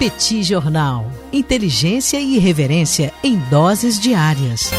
Petit Jornal. Inteligência e irreverência em doses diárias.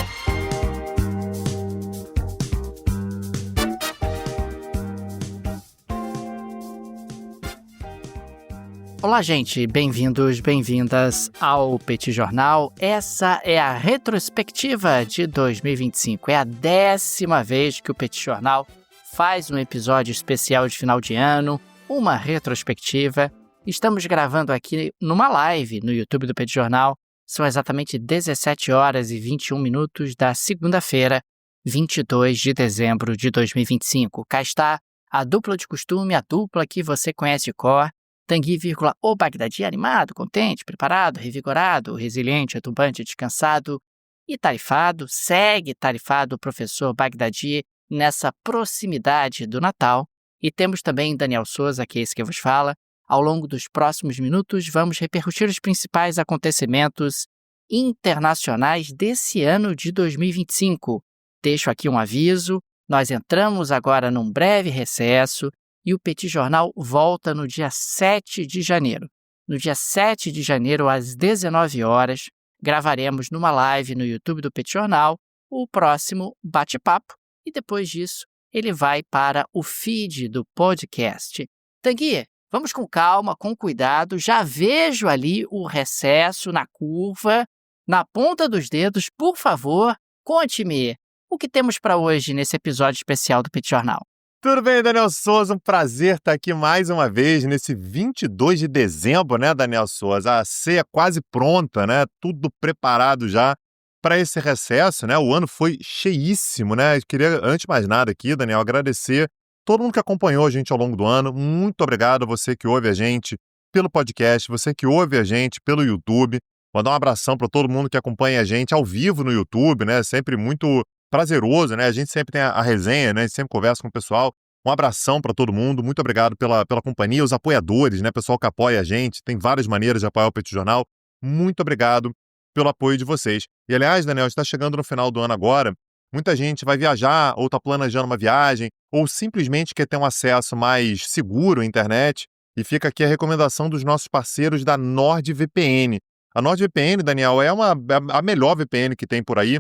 Olá, gente. Bem-vindos, bem-vindas ao Petit Jornal. Essa é a retrospectiva de 2025. É a 10ª vez que o Petit Jornal faz um episódio especial de final de ano, uma retrospectiva. Estamos gravando aqui numa live no YouTube do Petit Jornal. São exatamente 17 horas e 21 minutos da segunda-feira, 22 de dezembro de 2025. Cá está a dupla de costume, a dupla que você conhece de cor. Tanguy, o Bagdadi, animado, contente, preparado, revigorado, resiliente, atumbante, descansado e tarifado. Segue tarifado o professor Bagdadi nessa proximidade do Natal. E temos também Daniel Souza, que é esse que vos fala. Ao longo dos próximos minutos, vamos repercutir os principais acontecimentos internacionais desse ano de 2025. Deixo aqui um aviso, nós entramos agora num breve recesso e o Petit Jornal volta no dia 7 de janeiro. No dia 7 de janeiro, às 19 horas, gravaremos numa live no YouTube do Petit Jornal o próximo bate-papo e depois disso ele vai para o feed do podcast. Tanguy, vamos com calma, com cuidado. Já vejo ali o recesso na curva, na ponta dos dedos. Por favor, conte-me o que temos para hoje nesse episódio especial do Petit Jornal. Tudo bem, Daniel Souza? Um prazer estar aqui mais uma vez nesse 22 de dezembro, né, Daniel Souza? A ceia quase pronta, né? Tudo preparado já para esse recesso, né? O ano foi cheíssimo, né? Eu queria, antes de mais nada aqui, Daniel, agradecer todo mundo que acompanhou a gente ao longo do ano. Muito obrigado a você que ouve a gente pelo podcast, você que ouve a gente pelo YouTube. Mandar um abração para todo mundo que acompanha a gente ao vivo no YouTube, né? Sempre muito prazeroso, né? A gente sempre tem a resenha, né? A gente sempre conversa com o pessoal. Um abração para todo mundo. Muito obrigado pela companhia, os apoiadores, né? Pessoal que apoia a gente. Tem várias maneiras de apoiar o Petit Jornal. Muito obrigado pelo apoio de vocês. E, aliás, Daniel, está chegando no final do ano agora. Muita gente vai viajar ou está planejando uma viagem ou simplesmente quer ter um acesso mais seguro à internet. E fica aqui a recomendação dos nossos parceiros da NordVPN. A NordVPN, Daniel, é a melhor VPN que tem por aí.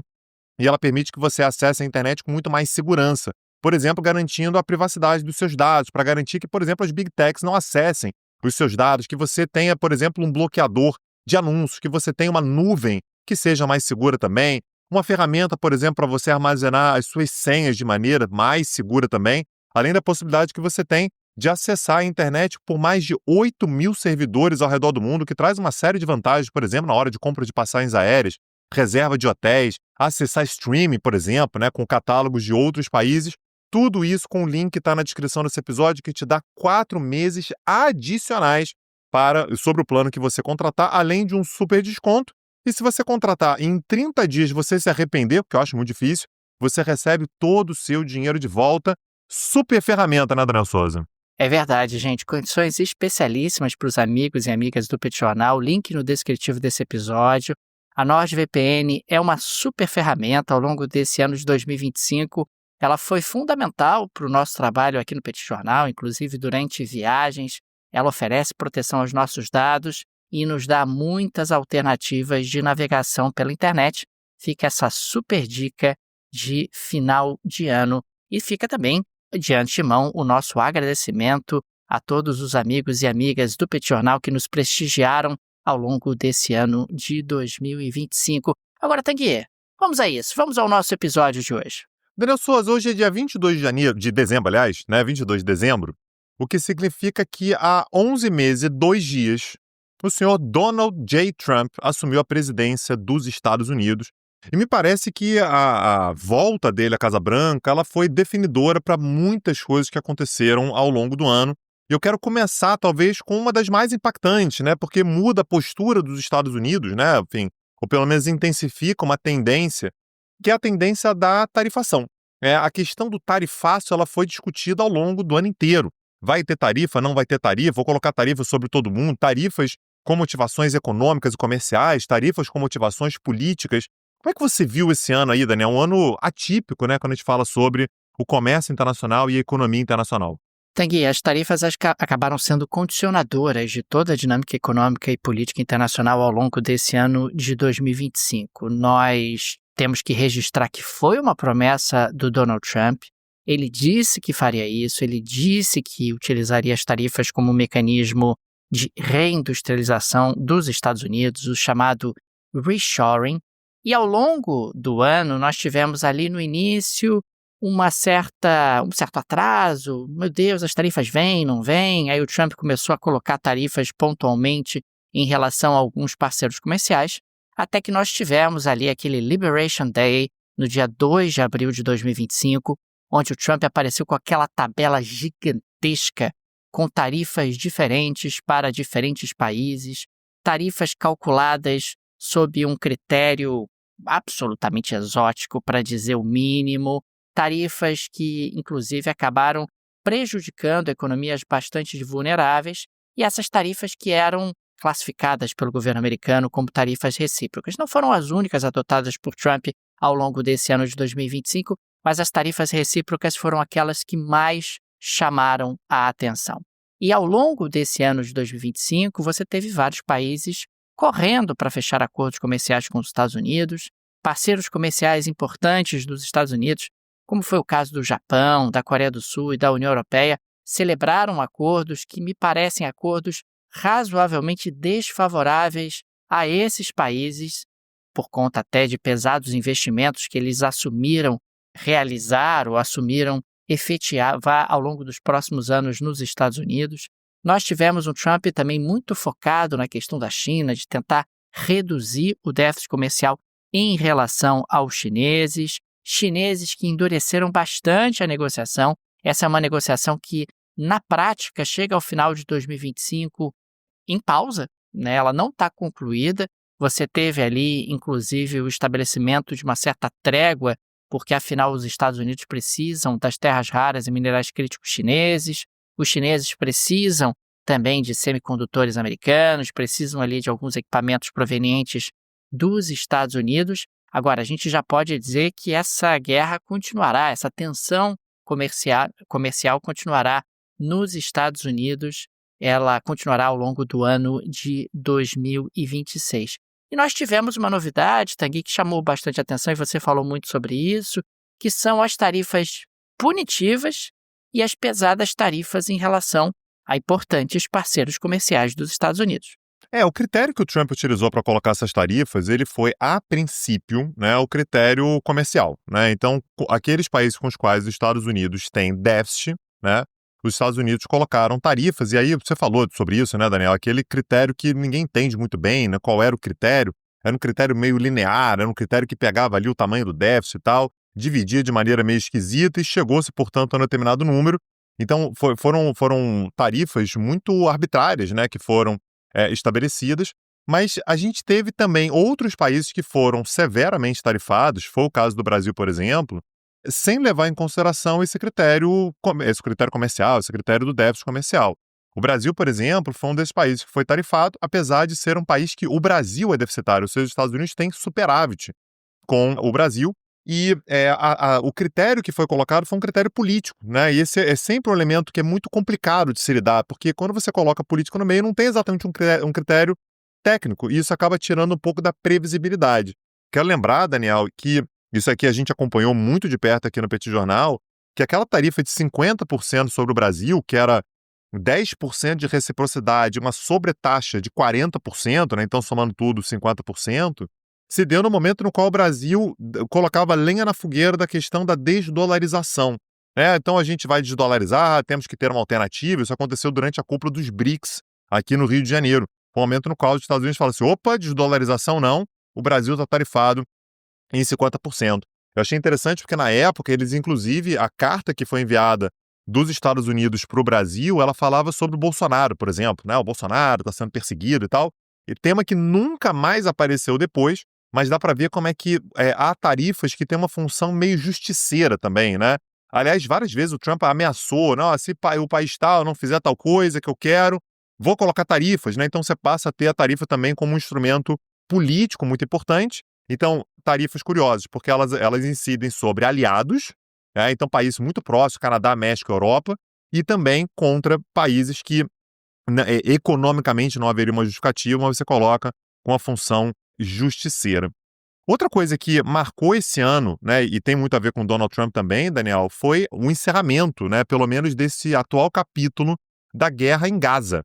E ela permite que você acesse a internet com muito mais segurança. Por exemplo, garantindo a privacidade dos seus dados, para garantir que, por exemplo, as Big Techs não acessem os seus dados, que você tenha, por exemplo, um bloqueador de anúncios, que você tenha uma nuvem que seja mais segura também, uma ferramenta, por exemplo, para você armazenar as suas senhas de maneira mais segura também, além da possibilidade que você tem de acessar a internet por mais de 8.000 servidores ao redor do mundo, que traz uma série de vantagens, por exemplo, na hora de compra de passagens aéreas, reserva de hotéis, acessar streaming, por exemplo, né, com catálogos de outros países. Tudo isso com o link que está na descrição desse episódio, que te dá 4 meses adicionais sobre o plano que você contratar, além de um super desconto. E se você contratar em 30 dias você se arrepender, porque eu acho muito difícil, você recebe todo o seu dinheiro de volta. Super ferramenta, né, Daniel Souza? É verdade, gente. Condições especialíssimas para os amigos e amigas do Petit Jornal. Link no descritivo desse episódio. A NordVPN é uma super ferramenta ao longo desse ano de 2025. Ela foi fundamental para o nosso trabalho aqui no Petit Jornal, inclusive durante viagens. Ela oferece proteção aos nossos dados e nos dá muitas alternativas de navegação pela internet. Fica essa super dica de final de ano. E fica também, de antemão, o nosso agradecimento a todos os amigos e amigas do Petit Jornal que nos prestigiaram ao longo desse ano de 2025. Agora, Tanguy, vamos a isso. Vamos ao nosso episódio de hoje. Daniel Souza, hoje é dia 22 de dezembro, aliás, né? 22 de dezembro, o que significa que há 11 meses e 2 dias, o senhor Donald J. Trump assumiu a presidência dos Estados Unidos. E me parece que a volta dele à Casa Branca, ela foi definidora para muitas coisas que aconteceram ao longo do ano. E eu quero começar, talvez, com uma das mais impactantes, né? Porque muda a postura dos Estados Unidos, né? Enfim, ou pelo menos intensifica uma tendência, que é a tendência da tarifação. A questão do tarifaço, ela foi discutida ao longo do ano inteiro. Vai ter tarifa, não vai ter tarifa? Vou colocar tarifa sobre todo mundo, tarifas com motivações econômicas e comerciais, tarifas com motivações políticas. Como é que você viu esse ano aí, Daniel? Um ano atípico, né? Quando a gente fala sobre o comércio internacional e a economia internacional. Tanguy, as tarifas acabaram sendo condicionadoras de toda a dinâmica econômica e política internacional ao longo desse ano de 2025. Nós temos que registrar que foi uma promessa do Donald Trump. Ele disse que faria isso, ele disse que utilizaria as tarifas como um mecanismo de reindustrialização dos Estados Unidos, o chamado reshoring. E ao longo do ano, nós tivemos ali no início um certo atraso. Meu Deus, as tarifas vêm, não vêm. Aí o Trump começou a colocar tarifas pontualmente em relação a alguns parceiros comerciais, até que nós tivemos ali aquele Liberation Day, no dia 2 de abril de 2025, onde o Trump apareceu com aquela tabela gigantesca com tarifas diferentes para diferentes países, tarifas calculadas sob um critério absolutamente exótico, para dizer o mínimo, tarifas que, inclusive, acabaram prejudicando economias bastante vulneráveis, e essas tarifas que eram classificadas pelo governo americano como tarifas recíprocas. Não foram as únicas adotadas por Trump ao longo desse ano de 2025, mas as tarifas recíprocas foram aquelas que mais chamaram a atenção. E ao longo desse ano de 2025, você teve vários países correndo para fechar acordos comerciais com os Estados Unidos, parceiros comerciais importantes dos Estados Unidos, como foi o caso do Japão, da Coreia do Sul e da União Europeia, celebraram acordos que me parecem acordos razoavelmente desfavoráveis a esses países, por conta até de pesados investimentos que eles assumiram realizar ou assumiram efetivar ao longo dos próximos anos nos Estados Unidos. Nós tivemos um Trump também muito focado na questão da China, de tentar reduzir o déficit comercial em relação aos chineses que endureceram bastante a negociação. Essa é uma negociação que, na prática, chega ao final de 2025 em pausa, né? Ela não está concluída. Você teve ali, inclusive, o estabelecimento de uma certa trégua, porque, afinal, os Estados Unidos precisam das terras raras e minerais críticos chineses, os chineses precisam também de semicondutores americanos, precisam ali de alguns equipamentos provenientes dos Estados Unidos. Agora, a gente já pode dizer que essa guerra continuará, essa tensão comercial continuará nos Estados Unidos, ela continuará ao longo do ano de 2026. E nós tivemos uma novidade, Tanguy, que chamou bastante atenção, e você falou muito sobre isso, que são as tarifas punitivas e as pesadas tarifas em relação a importantes parceiros comerciais dos Estados Unidos. O critério que o Trump utilizou para colocar essas tarifas, ele foi, a princípio, né, o critério comercial, né? Então, aqueles países com os quais os Estados Unidos têm déficit, né, os Estados Unidos colocaram tarifas, e aí você falou sobre isso, né, Daniel? Aquele critério que ninguém entende muito bem, né? Qual era o critério? Era um critério meio linear, era um critério que pegava ali o tamanho do déficit e tal, dividia de maneira meio esquisita e chegou-se, portanto, a um determinado número. Então, foram tarifas muito arbitrárias, né, que foram estabelecidas, mas a gente teve também outros países que foram severamente tarifados, foi o caso do Brasil, por exemplo, sem levar em consideração esse critério comercial, esse critério do déficit comercial. O Brasil, por exemplo, foi um desses países que foi tarifado, apesar de ser um país que o Brasil é deficitário, ou seja, os Estados Unidos têm superávit com o Brasil, e o critério que foi colocado foi um critério político, né? E esse é sempre um elemento que é muito complicado de se lidar, porque quando você coloca político no meio, não tem exatamente um critério técnico, e isso acaba tirando um pouco da previsibilidade. Quero lembrar, Daniel, que isso aqui a gente acompanhou muito de perto aqui no Petit Jornal, que aquela tarifa de 50% sobre o Brasil, que era 10% de reciprocidade, uma sobretaxa de 40%, né? Então somando tudo 50%, se deu no momento no qual o Brasil colocava lenha na fogueira da questão da desdolarização. Então a gente vai desdolarizar, temos que ter uma alternativa. Isso aconteceu durante a cúpula dos BRICS, aqui no Rio de Janeiro. Foi um momento no qual os Estados Unidos falam assim, opa, desdolarização não, o Brasil está tarifado em 50%. Eu achei interessante porque na época eles, inclusive, a carta que foi enviada dos Estados Unidos para o Brasil, ela falava sobre o Bolsonaro, por exemplo, né? O Bolsonaro está sendo perseguido e tal, e tema que nunca mais apareceu depois, mas dá para ver como é que há tarifas que têm uma função meio justiceira também, né? Aliás, várias vezes o Trump ameaçou, não, se o país tal não fizer tal coisa que eu quero, vou colocar tarifas, né? Então você passa a ter a tarifa também como um instrumento político muito importante. Então, tarifas curiosas, porque elas incidem sobre aliados, né? Então países muito próximos, Canadá, México, Europa, e também contra países que economicamente não haveria uma justificativa, mas você coloca com a função justiceira. Outra coisa que marcou esse ano, né, e tem muito a ver com Donald Trump também, Daniel, foi o encerramento, né, pelo menos desse atual capítulo da guerra em Gaza.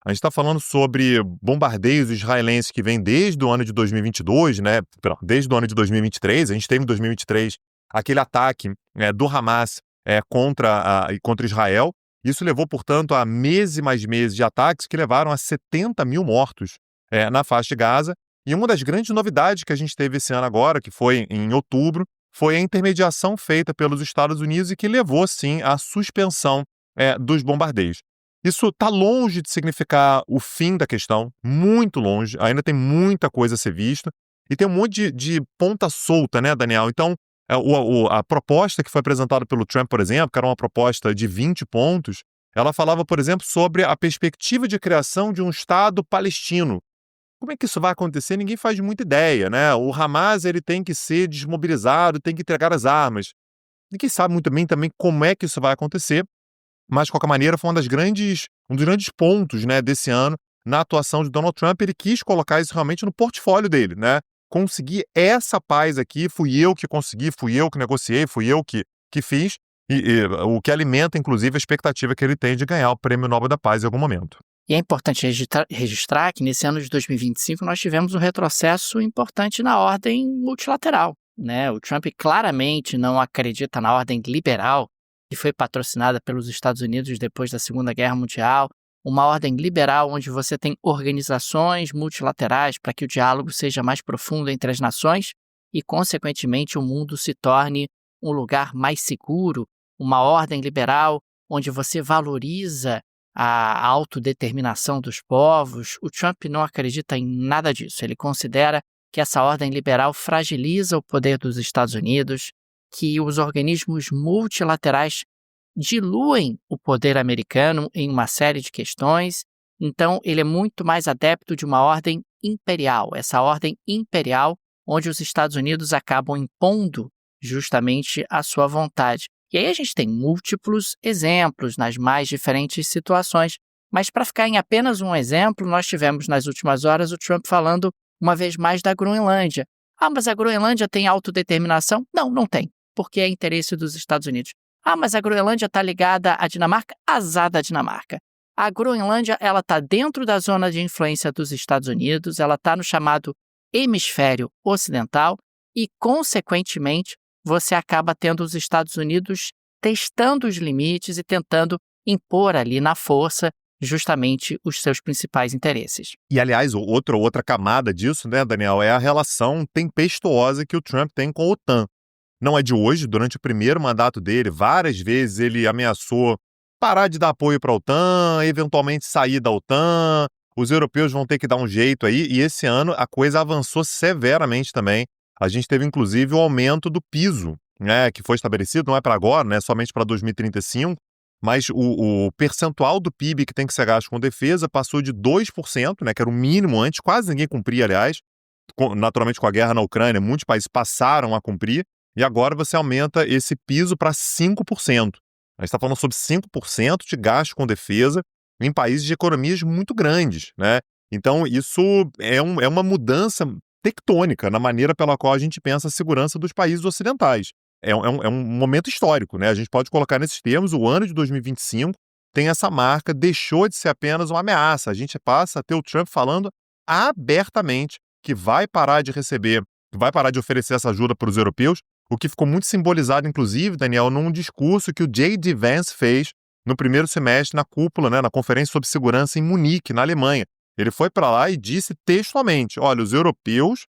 A gente está falando sobre bombardeios israelenses que vêm desde o ano de 2022, né, desde o ano de 2023. A gente teve em 2023 aquele ataque do Hamas contra Israel. Isso levou, portanto, a meses e mais meses de ataques que levaram a 70 mil mortos na faixa de Gaza. E uma das grandes novidades que a gente teve esse ano agora, que foi em outubro, foi a intermediação feita pelos Estados Unidos e que levou, sim, à suspensão dos bombardeios. Isso está longe de significar o fim da questão, muito longe, ainda tem muita coisa a ser vista, e tem um monte de ponta solta, né, Daniel? Então, a proposta que foi apresentada pelo Trump, por exemplo, que era uma proposta de 20 pontos, ela falava, por exemplo, sobre a perspectiva de criação de um Estado palestino. Como é que isso vai acontecer? Ninguém faz muita ideia, né? O Hamas ele tem que ser desmobilizado, tem que entregar as armas. Ninguém sabe muito bem também como é que isso vai acontecer, mas, de qualquer maneira, foi um dos grandes pontos, né, desse ano na atuação de Donald Trump. Ele quis colocar isso realmente no portfólio dele, né? Conseguir essa paz aqui, fui eu que consegui, fui eu que negociei, fui eu que fiz, e o que alimenta, inclusive, a expectativa que ele tem de ganhar o Prêmio Nobel da Paz em algum momento. E é importante registrar que nesse ano de 2025 nós tivemos um retrocesso importante na ordem multilateral, né? O Trump claramente não acredita na ordem liberal, que foi patrocinada pelos Estados Unidos depois da Segunda Guerra Mundial, uma ordem liberal onde você tem organizações multilaterais para que o diálogo seja mais profundo entre as nações e, consequentemente, o mundo se torne um lugar mais seguro, uma ordem liberal onde você valoriza a autodeterminação dos povos. O Trump não acredita em nada disso. Ele considera que essa ordem liberal fragiliza o poder dos Estados Unidos, que os organismos multilaterais diluem o poder americano em uma série de questões. Então, ele é muito mais adepto de uma ordem imperial, essa ordem imperial onde os Estados Unidos acabam impondo justamente a sua vontade. E aí a gente tem múltiplos exemplos nas mais diferentes situações, mas para ficar em apenas um exemplo, nós tivemos nas últimas horas o Trump falando uma vez mais da Groenlândia. Ah, mas a Groenlândia tem autodeterminação? Não, não tem, porque é interesse dos Estados Unidos. Ah, mas a Groenlândia está ligada à Dinamarca? Azar da Dinamarca. A Groenlândia está dentro da zona de influência dos Estados Unidos, ela está no chamado hemisfério ocidental e, consequentemente, você acaba tendo os Estados Unidos testando os limites e tentando impor ali na força justamente os seus principais interesses. E, aliás, outra camada disso, né, Daniel, é a relação tempestuosa que o Trump tem com a OTAN. Não é de hoje, durante o primeiro mandato dele, várias vezes ele ameaçou parar de dar apoio para a OTAN, eventualmente sair da OTAN, os europeus vão ter que dar um jeito aí, e esse ano a coisa avançou severamente também. A gente teve, inclusive, o aumento do piso, né, que foi estabelecido, não é para agora, né, somente para 2035, mas o percentual do PIB que tem que ser gasto com defesa passou de 2%, né, que era o mínimo antes, quase ninguém cumpria, aliás. Naturalmente, com a guerra na Ucrânia, muitos países passaram a cumprir, e agora você aumenta esse piso para 5%. A gente está falando sobre 5% de gasto com defesa em países de economias muito grandes, né? Então, isso é uma mudança tectônica na maneira pela qual a gente pensa a segurança dos países ocidentais. É um momento histórico, né? A gente pode colocar nesses termos, o ano de 2025 tem essa marca, deixou de ser apenas uma ameaça. A gente passa a ter o Trump falando abertamente que vai parar de receber, vai parar de oferecer essa ajuda para os europeus, o que ficou muito simbolizado, inclusive, Daniel, num discurso que o J.D. Vance fez no primeiro semestre na cúpula, né, na Conferência sobre Segurança em Munique, na Alemanha. Ele foi para lá e disse textualmente, olha, os europeus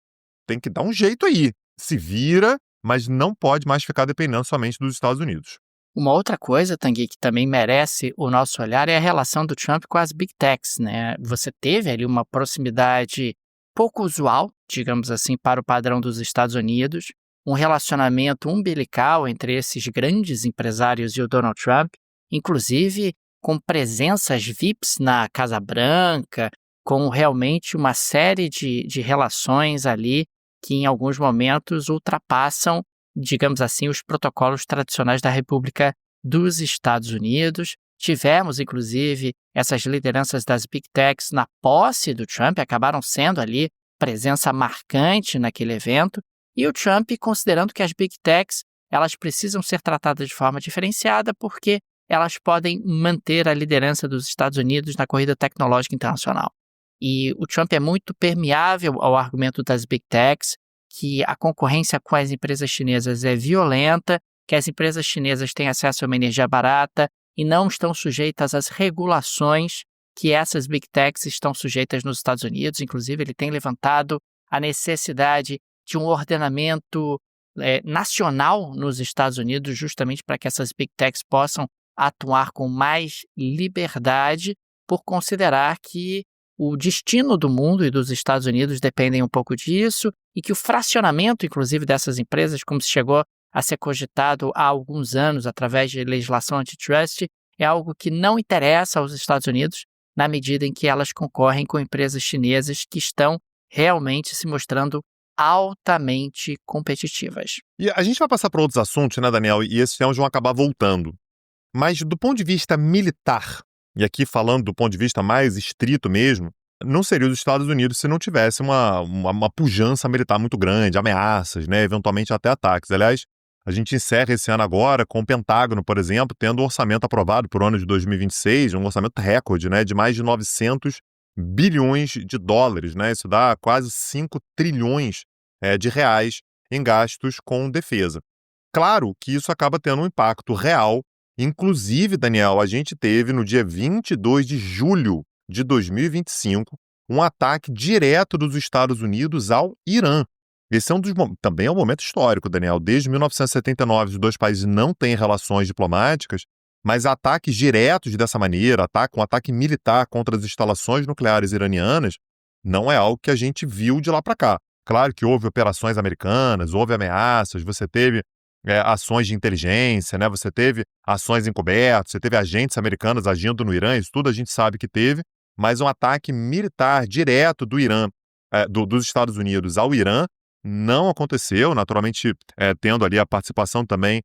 têm que dar um jeito aí, se vira, mas não pode mais ficar dependendo somente dos Estados Unidos. Uma outra coisa, Tanguy, que também merece o nosso olhar é a relação do Trump com as Big Techs, né? Você teve ali uma proximidade pouco usual, digamos assim, para o padrão dos Estados Unidos, um relacionamento umbilical entre esses grandes empresários e o Donald Trump, inclusive com presenças VIPs na Casa Branca, com realmente uma série de relações ali que em alguns momentos ultrapassam, digamos assim, os protocolos tradicionais da República dos Estados Unidos. Tivemos, inclusive, essas lideranças das Big Techs na posse do Trump, acabaram sendo ali presença marcante naquele evento, e o Trump considerando que as Big Techs elas precisam ser tratadas de forma diferenciada porque elas podem manter a liderança dos Estados Unidos na corrida tecnológica internacional. E o Trump é muito permeável ao argumento das Big Techs, que a concorrência com as empresas chinesas é violenta, que as empresas chinesas têm acesso a uma energia barata e não estão sujeitas às regulações que essas Big Techs estão sujeitas nos Estados Unidos. Inclusive, ele tem levantado a necessidade de um ordenamento nacional nos Estados Unidos, justamente para que essas Big Techs possam atuar com mais liberdade, por considerar que o destino do mundo e dos Estados Unidos dependem um pouco disso e que o fracionamento, inclusive, dessas empresas, como se chegou a ser cogitado há alguns anos através de legislação antitrust, é algo que não interessa aos Estados Unidos na medida em que elas concorrem com empresas chinesas que estão realmente se mostrando altamente competitivas. E a gente vai passar para outros assuntos, né, Daniel? E esses temas vão acabar voltando. Mas do ponto de vista militar, e aqui falando do ponto de vista mais estrito mesmo, não seria os Estados Unidos se não tivesse uma pujança militar muito grande, ameaças, né, eventualmente até ataques. Aliás, a gente encerra esse ano agora com o Pentágono, por exemplo, tendo um orçamento aprovado para o ano de 2026, um orçamento recorde, né, de mais de 900 bilhões de dólares, né? Isso dá quase 5 trilhões de reais em gastos com defesa. Claro que isso acaba tendo um impacto real. Inclusive, Daniel, a gente teve no dia 22 de julho de 2025 um ataque direto dos Estados Unidos ao Irã. Esse é também é um momento histórico, Daniel. Desde 1979, os dois países não têm relações diplomáticas, mas ataques diretos dessa maneira, um ataque militar contra as instalações nucleares iranianas, não é algo que a gente viu de lá para cá. Claro que houve operações americanas, houve ameaças, você teve ações de inteligência, né? Você teve ações encobertas, você teve agentes americanos agindo no Irã, isso tudo a gente sabe que teve, mas um ataque militar direto do Irã, dos Estados Unidos ao Irã, não aconteceu, naturalmente tendo ali a participação também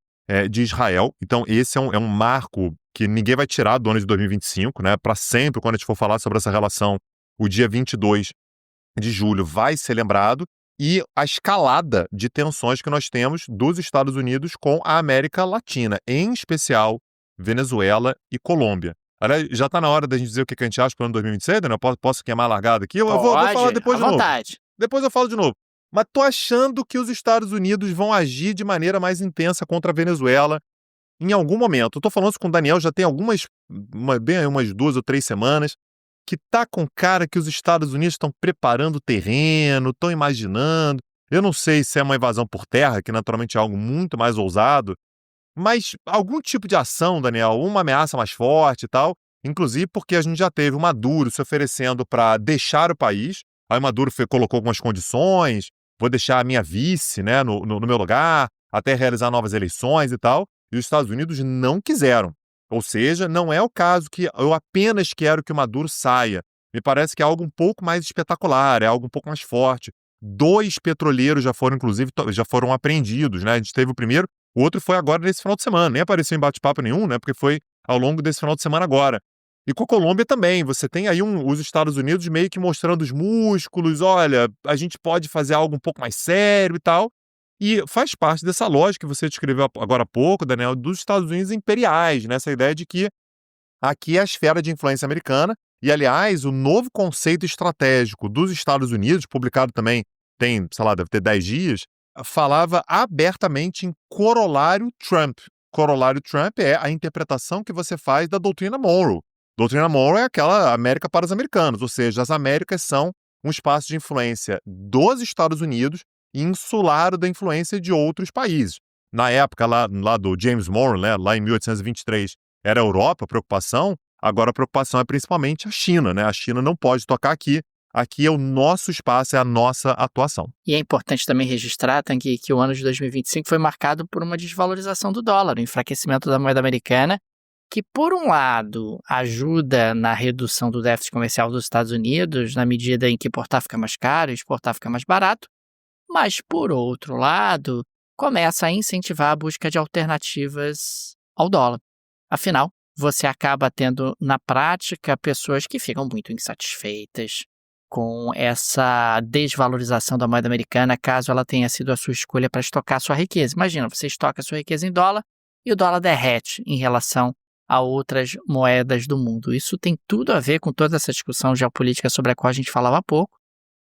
de Israel. Então esse é um marco que ninguém vai tirar do ano de 2025, né? Para sempre, quando a gente for falar sobre essa relação, o dia 22 de julho vai ser lembrado, e a escalada de tensões que nós temos dos Estados Unidos com a América Latina, em especial Venezuela e Colômbia. Aliás, já está na hora da gente dizer o que a gente acha para o ano 2026, né? Posso queimar a largada aqui? Eu vou falar depois de novo. Vontade. Depois eu falo de novo. Mas tô achando que os Estados Unidos vão agir de maneira mais intensa contra a Venezuela em algum momento. Eu tô falando isso com o Daniel já tem umas 2 ou 3 semanas, que tá com cara que os Estados Unidos estão preparando o terreno, estão imaginando. Eu não sei se é uma invasão por terra, que naturalmente é algo muito mais ousado, mas algum tipo de ação, Daniel, uma ameaça mais forte e tal, inclusive porque a gente já teve o Maduro se oferecendo para deixar o país. Aí o Maduro colocou algumas condições, vou deixar a minha vice, né, no meu lugar, até realizar novas eleições e tal, e os Estados Unidos não quiseram. Ou seja, não é o caso que eu apenas quero que o Maduro saia. Me parece que é algo um pouco mais espetacular, é algo um pouco mais forte. 2 petroleiros já foram, inclusive, apreendidos, né? A gente teve o primeiro, o outro foi agora nesse final de semana. Nem apareceu em bate-papo nenhum, né? Porque foi ao longo desse final de semana agora. E com a Colômbia também, você tem aí os Estados Unidos meio que mostrando os músculos, olha, a gente pode fazer algo um pouco mais sério e tal. E faz parte dessa lógica que você descreveu agora há pouco, Daniel, dos Essa Unidos imperiais, né? Essa ideia de que aqui é a esfera de influência americana. E, aliás, o novo conceito estratégico dos Estados Unidos, publicado também tem, sei lá, deve ter 10 dias, falava abertamente em corolário Trump. Corolário Trump é a interpretação que você faz da doutrina Monroe. Doutrina Monroe é aquela América para os americanos, ou seja, as Américas são um espaço de influência dos Estados Unidos insular da influência de outros países. Na época lá do James Monroe, né, lá em 1823, era a Europa a preocupação, agora a preocupação é principalmente a China, né? A China não pode tocar aqui, aqui é o nosso espaço, é a nossa atuação. E é importante também registrar, Tanguy, que o ano de 2025 foi marcado por uma desvalorização do dólar, o enfraquecimento da moeda americana, que, por um lado, ajuda na redução do déficit comercial dos Estados Unidos, na medida em que importar fica mais caro e exportar fica mais barato, mas, por outro lado, começa a incentivar a busca de alternativas ao dólar. Afinal, você acaba tendo, na prática, pessoas que ficam muito insatisfeitas com essa desvalorização da moeda americana, caso ela tenha sido a sua escolha para estocar sua riqueza. Imagina, você estoca sua riqueza em dólar e o dólar derrete em relação a outras moedas do mundo. Isso tem tudo a ver com toda essa discussão geopolítica sobre a qual a gente falava há pouco.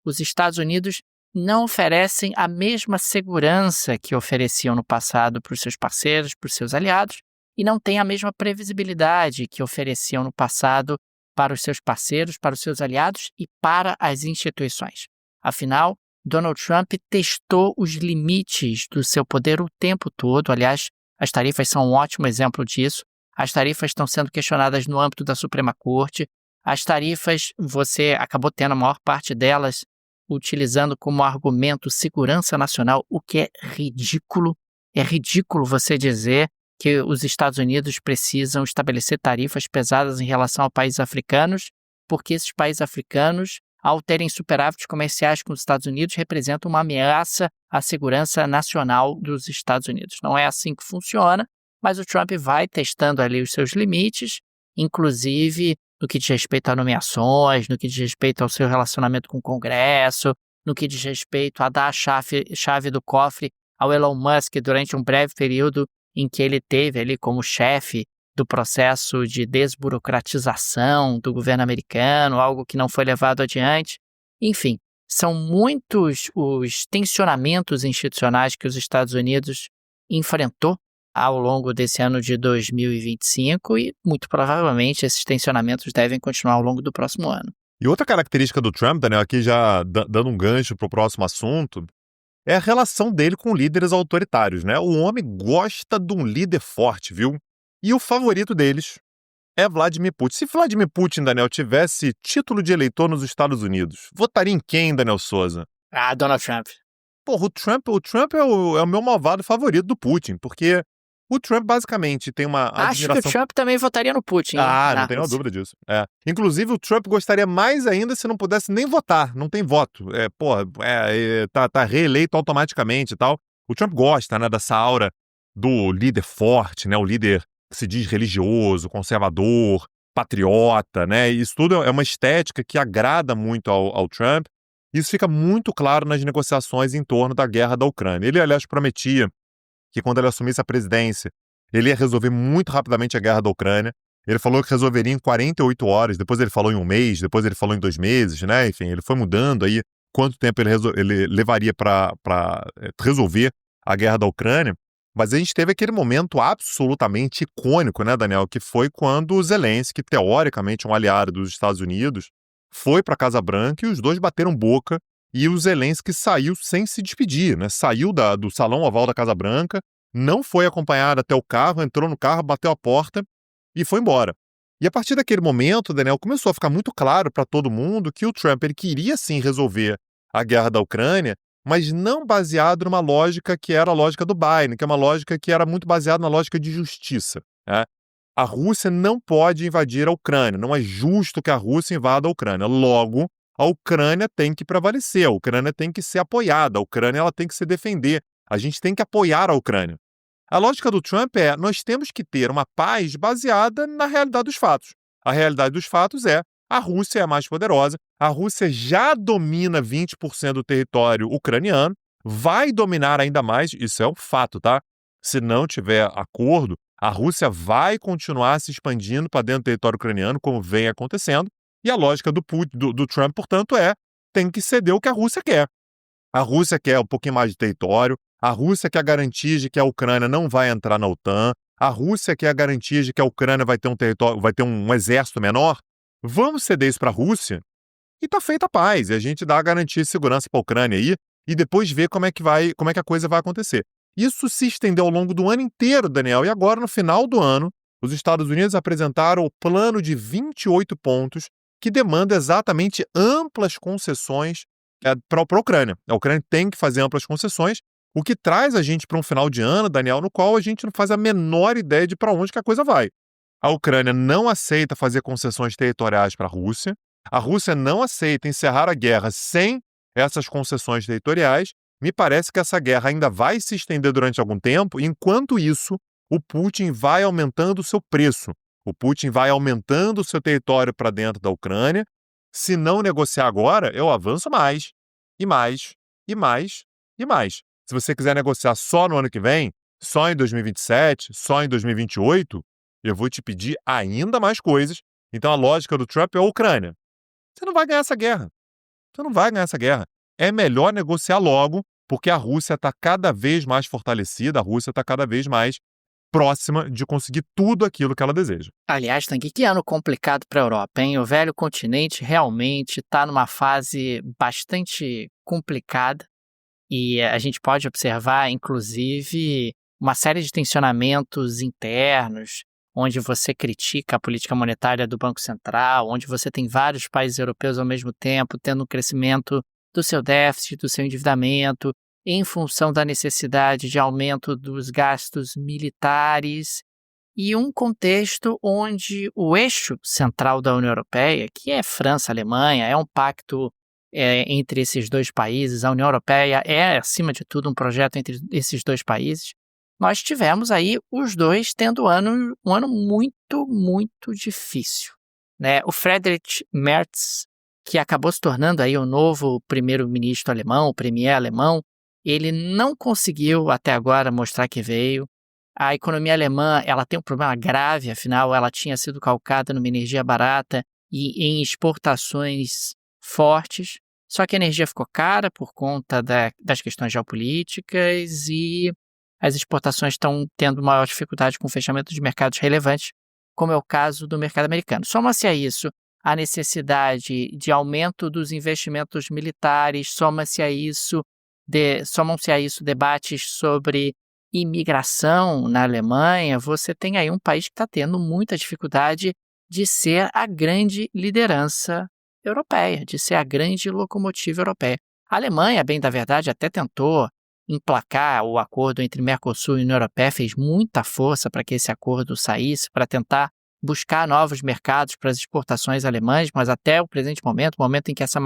Os Estados Unidos não oferecem a mesma segurança que ofereciam no passado para os seus parceiros, para os seus aliados, e não têm a mesma previsibilidade que ofereciam no passado para os seus parceiros, para os seus aliados e para as instituições. Afinal, Donald Trump testou os limites do seu poder o tempo todo. Aliás, as tarifas são um ótimo exemplo disso. As tarifas estão sendo questionadas no âmbito da Suprema Corte. As tarifas, você acabou tendo a maior parte delas utilizando como argumento segurança nacional, o que é ridículo. É ridículo você dizer que os Estados Unidos precisam estabelecer tarifas pesadas em relação a países africanos, porque esses países africanos, ao terem superávites comerciais com os Estados Unidos, representam uma ameaça à segurança nacional dos Estados Unidos. Não é assim que funciona, mas o Trump vai testando ali os seus limites, inclusive no que diz respeito a nomeações, no que diz respeito ao seu relacionamento com o Congresso, no que diz respeito a dar a chave do cofre ao Elon Musk durante um breve período em que ele teve ali como chefe do processo de desburocratização do governo americano, algo que não foi levado adiante. Enfim, são muitos os tensionamentos institucionais que os Estados Unidos enfrentou ao longo desse ano de 2025 e, muito provavelmente, esses tensionamentos devem continuar ao longo do próximo ano. E outra característica do Trump, Daniel, aqui já dando um gancho para o próximo assunto, é a relação dele com líderes autoritários, né? O homem gosta de um líder forte, viu? E o favorito deles é Vladimir Putin. Se Vladimir Putin, Daniel, tivesse título de eleitor nos Estados Unidos, votaria em quem, Daniel Souza? Donald Trump. Porra, o Trump é o meu malvado favorito do Putin, porque o Trump basicamente tem uma admiração... Acho que o Trump também votaria no Putin. Não tenho dúvida disso. Inclusive, o Trump gostaria mais ainda se não pudesse nem votar. Não tem voto. Tá reeleito automaticamente e tal. O Trump gosta, né, dessa aura do líder forte, né, o líder que se diz religioso, conservador, patriota, né? Isso tudo é uma estética que agrada muito ao Trump. Isso fica muito claro nas negociações em torno da guerra da Ucrânia. Ele, aliás, prometia que quando ele assumisse a presidência, ele ia resolver muito rapidamente a guerra da Ucrânia. Ele falou que resolveria em 48 horas, depois ele falou em um mês, depois ele falou em 2 meses, né? Enfim, ele foi mudando aí quanto tempo ele levaria para resolver a guerra da Ucrânia. Mas a gente teve aquele momento absolutamente icônico, né, Daniel? Que foi quando o Zelensky, teoricamente um aliado dos Estados Unidos, foi para a Casa Branca e os dois bateram boca. E o Zelensky saiu sem se despedir, né? Saiu do salão oval da Casa Branca, não foi acompanhado até o carro, entrou no carro, bateu a porta e foi embora. E a partir daquele momento, Daniel, começou a ficar muito claro para todo mundo que o Trump ele queria sim resolver a guerra da Ucrânia, mas não baseado numa lógica que era a lógica do Biden, que é uma lógica que era muito baseada na lógica de justiça, né? A Rússia não pode invadir a Ucrânia, não é justo que a Rússia invada a Ucrânia. Logo, a Ucrânia tem que prevalecer, a Ucrânia tem que ser apoiada, a Ucrânia ela tem que se defender, a gente tem que apoiar a Ucrânia. A lógica do Trump é, nós temos que ter uma paz baseada na realidade dos fatos. A realidade dos fatos é, a Rússia é a mais poderosa, a Rússia já domina 20% do território ucraniano, vai dominar ainda mais, isso é um fato, tá? Se não tiver acordo, a Rússia vai continuar se expandindo para dentro do território ucraniano, como vem acontecendo. E a lógica do Trump, portanto, tem que ceder o que a Rússia quer. A Rússia quer um pouquinho mais de território, a Rússia quer garantia de que a Ucrânia não vai entrar na OTAN, a Rússia quer a garantia de que a Ucrânia vai ter um território, vai ter um exército menor. Vamos ceder isso para a Rússia e tá feita a paz. E a gente dá a garantia de segurança para a Ucrânia aí e depois ver como é que a coisa vai acontecer. Isso se estendeu ao longo do ano inteiro, Daniel, e agora, no final do ano, os Estados Unidos apresentaram o plano de 28 pontos que demanda exatamente amplas concessões para a Ucrânia. A Ucrânia tem que fazer amplas concessões, o que traz a gente para um final de ano, Daniel, no qual a gente não faz a menor ideia de para onde que a coisa vai. A Ucrânia não aceita fazer concessões territoriais para a Rússia não aceita encerrar a guerra sem essas concessões territoriais. Me parece que essa guerra ainda vai se estender durante algum tempo, e enquanto isso, o Putin vai aumentando o seu preço. O Putin vai aumentando o seu território para dentro da Ucrânia. Se não negociar agora, eu avanço mais, e mais, e mais, e mais. Se você quiser negociar só no ano que vem, só em 2027, só em 2028, eu vou te pedir ainda mais coisas. Então a lógica do Trump é a Ucrânia. Você não vai ganhar essa guerra. Você não vai ganhar essa guerra. É melhor negociar logo, porque a Rússia está cada vez mais fortalecida, a Rússia está cada vez mais próxima de conseguir tudo aquilo que ela deseja. Aliás, Tanguy, que ano complicado para a Europa, hein? O velho continente realmente está numa fase bastante complicada e a gente pode observar, inclusive, uma série de tensionamentos internos, onde você critica a política monetária do Banco Central, onde você tem vários países europeus ao mesmo tempo tendo um crescimento do seu déficit, do seu endividamento, em função da necessidade de aumento dos gastos militares, e um contexto onde o eixo central da União Europeia, que é França, Alemanha, é um pacto entre esses dois países, a União Europeia é, acima de tudo, um projeto entre esses dois países, nós tivemos aí os dois tendo um ano muito, muito difícil, né? O Friedrich Merz, que acabou se tornando aí o novo primeiro-ministro alemão, o premier alemão, ele não conseguiu até agora mostrar que veio. A economia alemã ela tem um problema grave, afinal ela tinha sido calcada numa energia barata e em exportações fortes, só que a energia ficou cara por conta das questões geopolíticas e as exportações estão tendo maior dificuldade com o fechamento de mercados relevantes, como é o caso do mercado americano. Soma-se a isso a necessidade de aumento dos investimentos militares, somam-se a isso debates sobre imigração na Alemanha. Você tem aí um país que está tendo muita dificuldade de ser a grande liderança europeia, de ser a grande locomotiva europeia. A Alemanha, bem da verdade, até tentou emplacar o acordo entre Mercosul e União Europeia, fez muita força para que esse acordo saísse, para tentar buscar novos mercados para as exportações alemãs, mas até o presente momento, o momento em que essa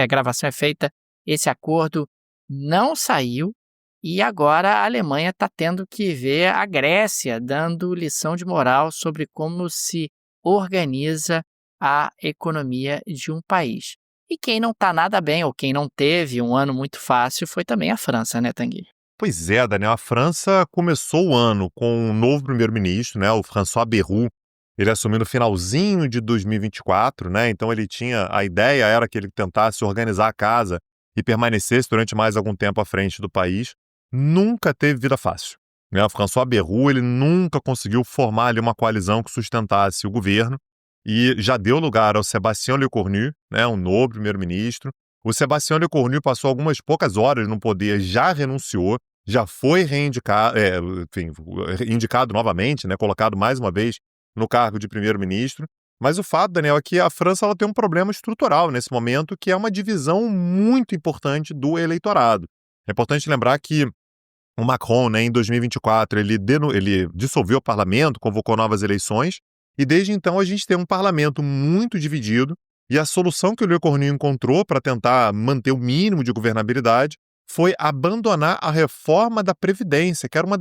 gravação é feita, esse acordo não saiu e agora a Alemanha está tendo que ver a Grécia dando lição de moral sobre como se organiza a economia de um país. E quem não está nada bem, ou quem não teve um ano muito fácil, foi também a França, né, Tanguy? Pois é, Daniel, a França começou o ano com um novo primeiro-ministro, né, o François Bayrou. Ele assumiu no finalzinho de 2024, né, então a ideia era que ele tentasse organizar a casa e permanecesse durante mais algum tempo à frente do país. Nunca teve vida fácil, né? O François Bayrou, ele nunca conseguiu formar ali uma coalizão que sustentasse o governo e já deu lugar ao Sébastien Lecornu, né, um novo primeiro-ministro. O Sébastien Lecornu passou algumas poucas horas no poder, já renunciou, já foi reindicado, indicado novamente, né, colocado mais uma vez no cargo de primeiro-ministro. Mas o fato, Daniel, é que a França ela tem um problema estrutural nesse momento, que é uma divisão muito importante do eleitorado. É importante lembrar que o Macron, né, em 2024, ele dissolveu o parlamento, convocou novas eleições, e desde então a gente tem um parlamento muito dividido, e a solução que o Le Cornu encontrou para tentar manter o mínimo de governabilidade foi abandonar a reforma da Previdência, que era um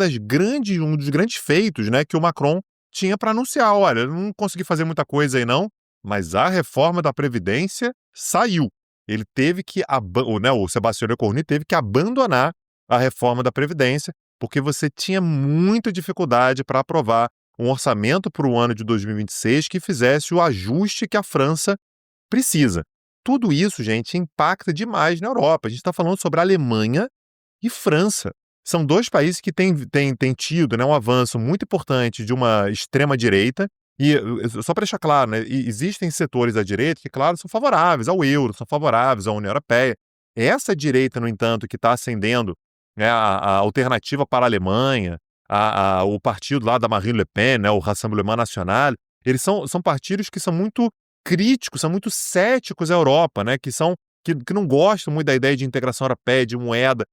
dos grandes feitos, né, que o Macron tinha para anunciar. Olha, eu não consegui fazer muita coisa aí não, mas a reforma da Previdência saiu. Ele teve que, o Sébastien Lecornu teve que abandonar a reforma da Previdência, porque você tinha muita dificuldade para aprovar um orçamento para o ano de 2026 que fizesse o ajuste que a França precisa. Tudo isso, gente, impacta demais na Europa. A gente está falando sobre a Alemanha e França. São dois países que têm tido, né, um avanço muito importante de uma extrema-direita. E, só para deixar claro, né, existem setores da direita que, claro, são favoráveis ao euro, são favoráveis à União Europeia. Essa direita, no entanto, que está ascendendo, né, a alternativa para a Alemanha, o partido lá da Marine Le Pen, né, o Rassemblement National, eles são partidos que são muito críticos, são muito céticos à Europa, né, que não gostam muito da ideia de integração europeia, de moeda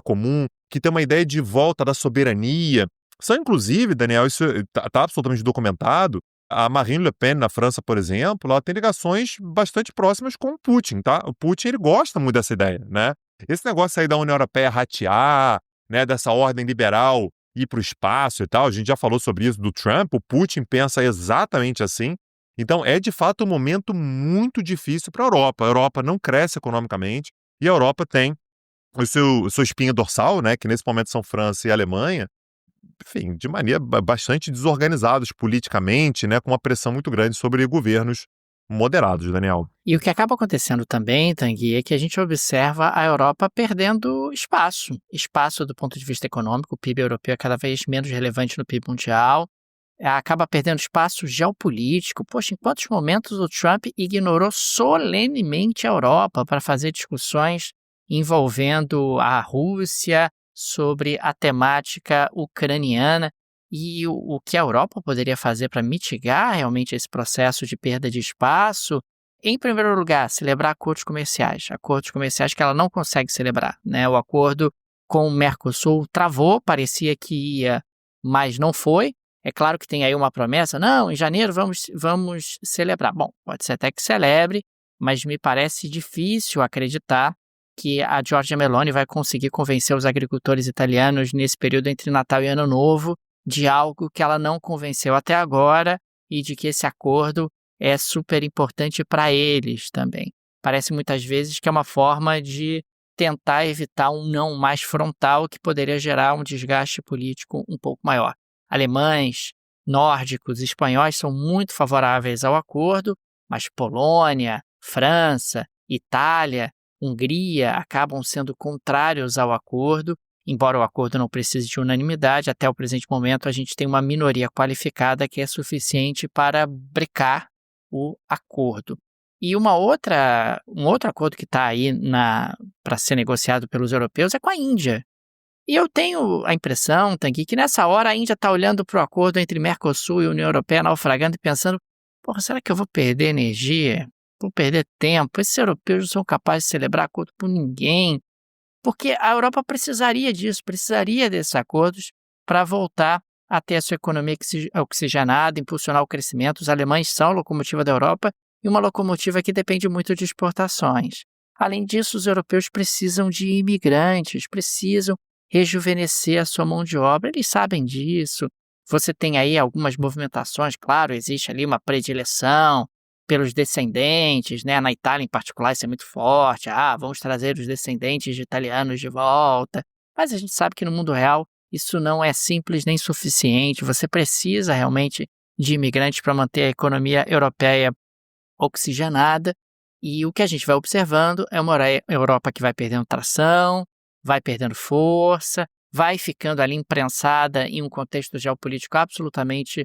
comum, que tem uma ideia de volta da soberania. São, inclusive, Daniel, isso está absolutamente documentado, a Marine Le Pen na França, por exemplo, ela tem ligações bastante próximas com o Putin, tá? O Putin, ele gosta muito dessa ideia, né? Esse negócio aí da União Europeia ratear, né, dessa ordem liberal ir para o espaço e tal. A gente já falou sobre isso do Trump, o Putin pensa exatamente assim. Então, é de fato um momento muito difícil para a Europa. A Europa não cresce economicamente e a Europa tem sua espinha dorsal, né, que nesse momento são França e Alemanha, enfim, de maneira bastante desorganizados politicamente, né, com uma pressão muito grande sobre governos moderados, Daniel. E o que acaba acontecendo também, Tanguy, é que a gente observa a Europa perdendo espaço do ponto de vista econômico. O PIB europeu é cada vez menos relevante no PIB mundial, acaba perdendo espaço geopolítico. Poxa, em quantos momentos o Trump ignorou solenemente a Europa para fazer discussões envolvendo a Rússia sobre a temática ucraniana? E o que a Europa poderia fazer para mitigar realmente esse processo de perda de espaço? Em primeiro lugar, celebrar acordos comerciais que ela não consegue celebrar, né? O acordo com o Mercosul travou, parecia que ia, mas não foi. É claro que tem aí uma promessa, não, em janeiro vamos celebrar. Bom, pode ser até que celebre, mas me parece difícil acreditar que a Giorgia Meloni vai conseguir convencer os agricultores italianos nesse período entre Natal e Ano Novo de algo que ela não convenceu até agora e de que esse acordo é super importante para eles também. Parece muitas vezes que é uma forma de tentar evitar um não mais frontal que poderia gerar um desgaste político um pouco maior. Alemães, nórdicos, espanhóis são muito favoráveis ao acordo, mas Polônia, França, Itália, Hungria acabam sendo contrários ao acordo. Embora o acordo não precise de unanimidade, até o presente momento a gente tem uma minoria qualificada que é suficiente para brecar o acordo. E um outro acordo que está aí para ser negociado pelos europeus é com a Índia. E eu tenho a impressão, Tanguy, que nessa hora a Índia está olhando para o acordo entre Mercosul e União Europeia naufragando e pensando, porra, será que eu vou perder energia? Vou perder tempo? Esses europeus não são capazes de celebrar acordo com ninguém. Porque a Europa precisaria disso, precisaria desses acordos para voltar a ter a sua economia oxigenada, impulsionar o crescimento. Os alemães são a locomotiva da Europa e uma locomotiva que depende muito de exportações. Além disso, os europeus precisam de imigrantes, precisam rejuvenescer a sua mão de obra. Eles sabem disso. Você tem aí algumas movimentações, claro, existe ali uma predileção pelos descendentes, né? Na Itália em particular isso é muito forte, vamos trazer os descendentes de italianos de volta, mas a gente sabe que no mundo real isso não é simples nem suficiente, você precisa realmente de imigrantes para manter a economia europeia oxigenada, e o que a gente vai observando é uma Europa que vai perdendo tração, vai perdendo força, vai ficando ali imprensada em um contexto geopolítico absolutamente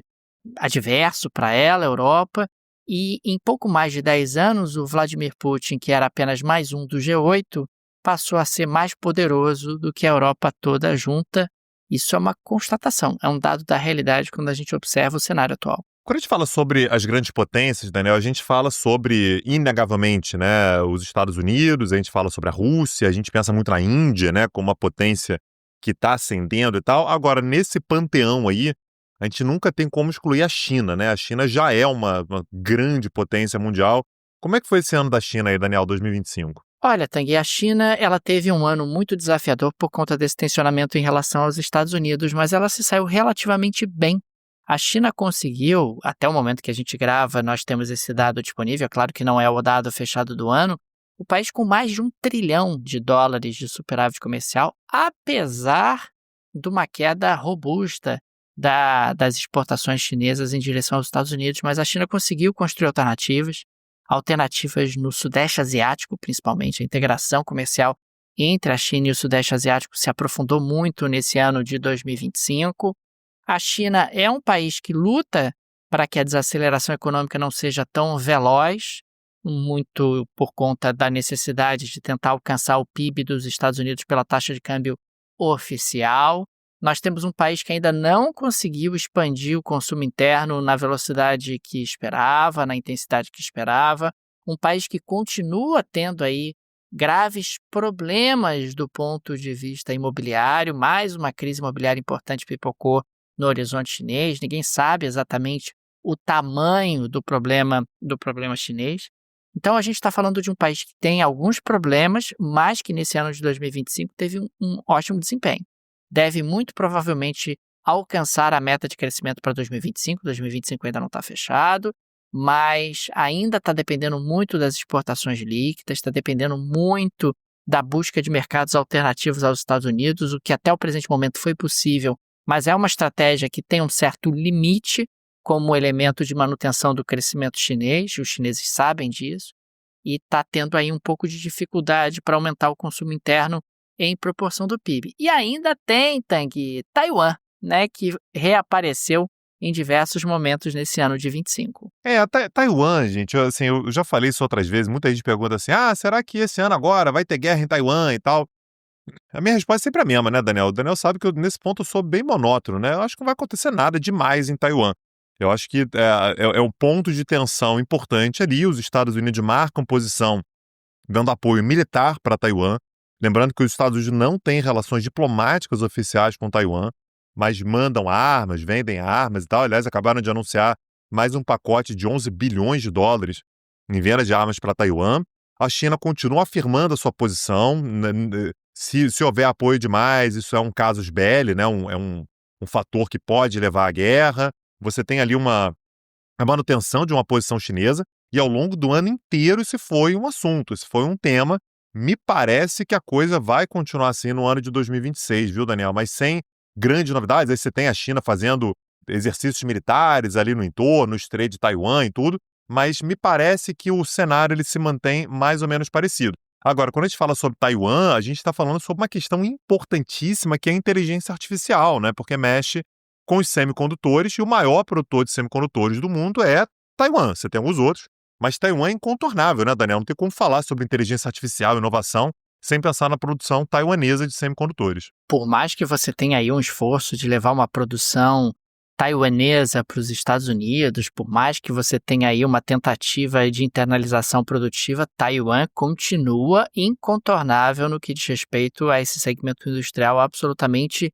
adverso para ela, a Europa. E em pouco mais de 10 anos, o Vladimir Putin, que era apenas mais um do G8, passou a ser mais poderoso do que a Europa toda junta. Isso é uma constatação, é um dado da realidade quando a gente observa o cenário atual. Quando a gente fala sobre as grandes potências, Daniel, a gente fala sobre, inegavelmente, né, os Estados Unidos, a gente fala sobre a Rússia, a gente pensa muito na Índia, né, como uma potência que está ascendendo e tal. Agora, nesse panteão aí, a gente nunca tem como excluir a China, né? A China já é uma grande potência mundial. Como é que foi esse ano da China aí, Daniel, 2025? Olha, Tanguy, a China ela teve um ano muito desafiador por conta desse tensionamento em relação aos Estados Unidos, mas ela se saiu relativamente bem. A China conseguiu, até o momento que a gente grava, nós temos esse dado disponível, claro que não é o dado fechado do ano, o país com mais de $1 trilhão de superávit comercial, apesar de uma queda robusta das exportações chinesas em direção aos Estados Unidos, mas a China conseguiu construir alternativas no Sudeste Asiático, principalmente. A integração comercial entre a China e o Sudeste Asiático se aprofundou muito nesse ano de 2025. A China é um país que luta para que a desaceleração econômica não seja tão veloz, muito por conta da necessidade de tentar alcançar o PIB dos Estados Unidos pela taxa de câmbio oficial. Nós temos um país que ainda não conseguiu expandir o consumo interno na velocidade que esperava, na intensidade que esperava. Um país que continua tendo aí graves problemas do ponto de vista imobiliário. Mais uma crise imobiliária importante pipocou no horizonte chinês. Ninguém sabe exatamente o tamanho do problema chinês. Então, a gente está falando de um país que tem alguns problemas, mas que nesse ano de 2025 teve um ótimo desempenho. deve muito provavelmente alcançar a meta de crescimento para 2025. 2025 ainda não está fechado, mas ainda está dependendo muito das exportações líquidas, está dependendo muito da busca de mercados alternativos aos Estados Unidos, o que até o presente momento foi possível, mas é uma estratégia que tem um certo limite como elemento de manutenção do crescimento chinês, os chineses sabem disso, e está tendo aí um pouco de dificuldade para aumentar o consumo interno em proporção do PIB. E ainda tem, Tang, Taiwan, né, que reapareceu em diversos momentos nesse ano de 25. Taiwan, gente, eu já falei isso outras vezes, muita gente pergunta assim, será que esse ano agora vai ter guerra em Taiwan e tal? A minha resposta é sempre a mesma, né, Daniel? O Daniel sabe que nesse ponto eu sou bem monótono, né? Eu acho que não vai acontecer nada demais em Taiwan. Eu acho que é um ponto de tensão importante ali, os Estados Unidos marcam posição dando apoio militar para Taiwan, lembrando que os Estados Unidos não têm relações diplomáticas oficiais com Taiwan, mas mandam armas, vendem armas e tal. Aliás, acabaram de anunciar mais um pacote de 11 bilhões de dólares em venda de armas para Taiwan. A China continua afirmando a sua posição. Se houver apoio demais, isso é um casus belli, né? Um fator que pode levar à guerra. Você tem ali a manutenção de uma posição chinesa, e ao longo do ano inteiro isso foi um assunto, isso foi um tema. Me parece que a coisa vai continuar assim no ano de 2026, viu, Daniel? Mas sem grandes novidades. Aí você tem a China fazendo exercícios militares ali no entorno, no Estreito de Taiwan e tudo, mas me parece que o cenário ele se mantém mais ou menos parecido. Agora, quando a gente fala sobre Taiwan, a gente está falando sobre uma questão importantíssima que é a inteligência artificial, né? Porque mexe com os semicondutores, e o maior produtor de semicondutores do mundo é Taiwan. Você tem alguns outros, mas Taiwan é incontornável, né, Daniel? Não tem como falar sobre inteligência artificial e inovação sem pensar na produção taiwanesa de semicondutores. Por mais que você tenha aí um esforço de levar uma produção taiwanesa para os Estados Unidos, por mais que você tenha aí uma tentativa de internalização produtiva, Taiwan continua incontornável no que diz respeito a esse segmento industrial absolutamente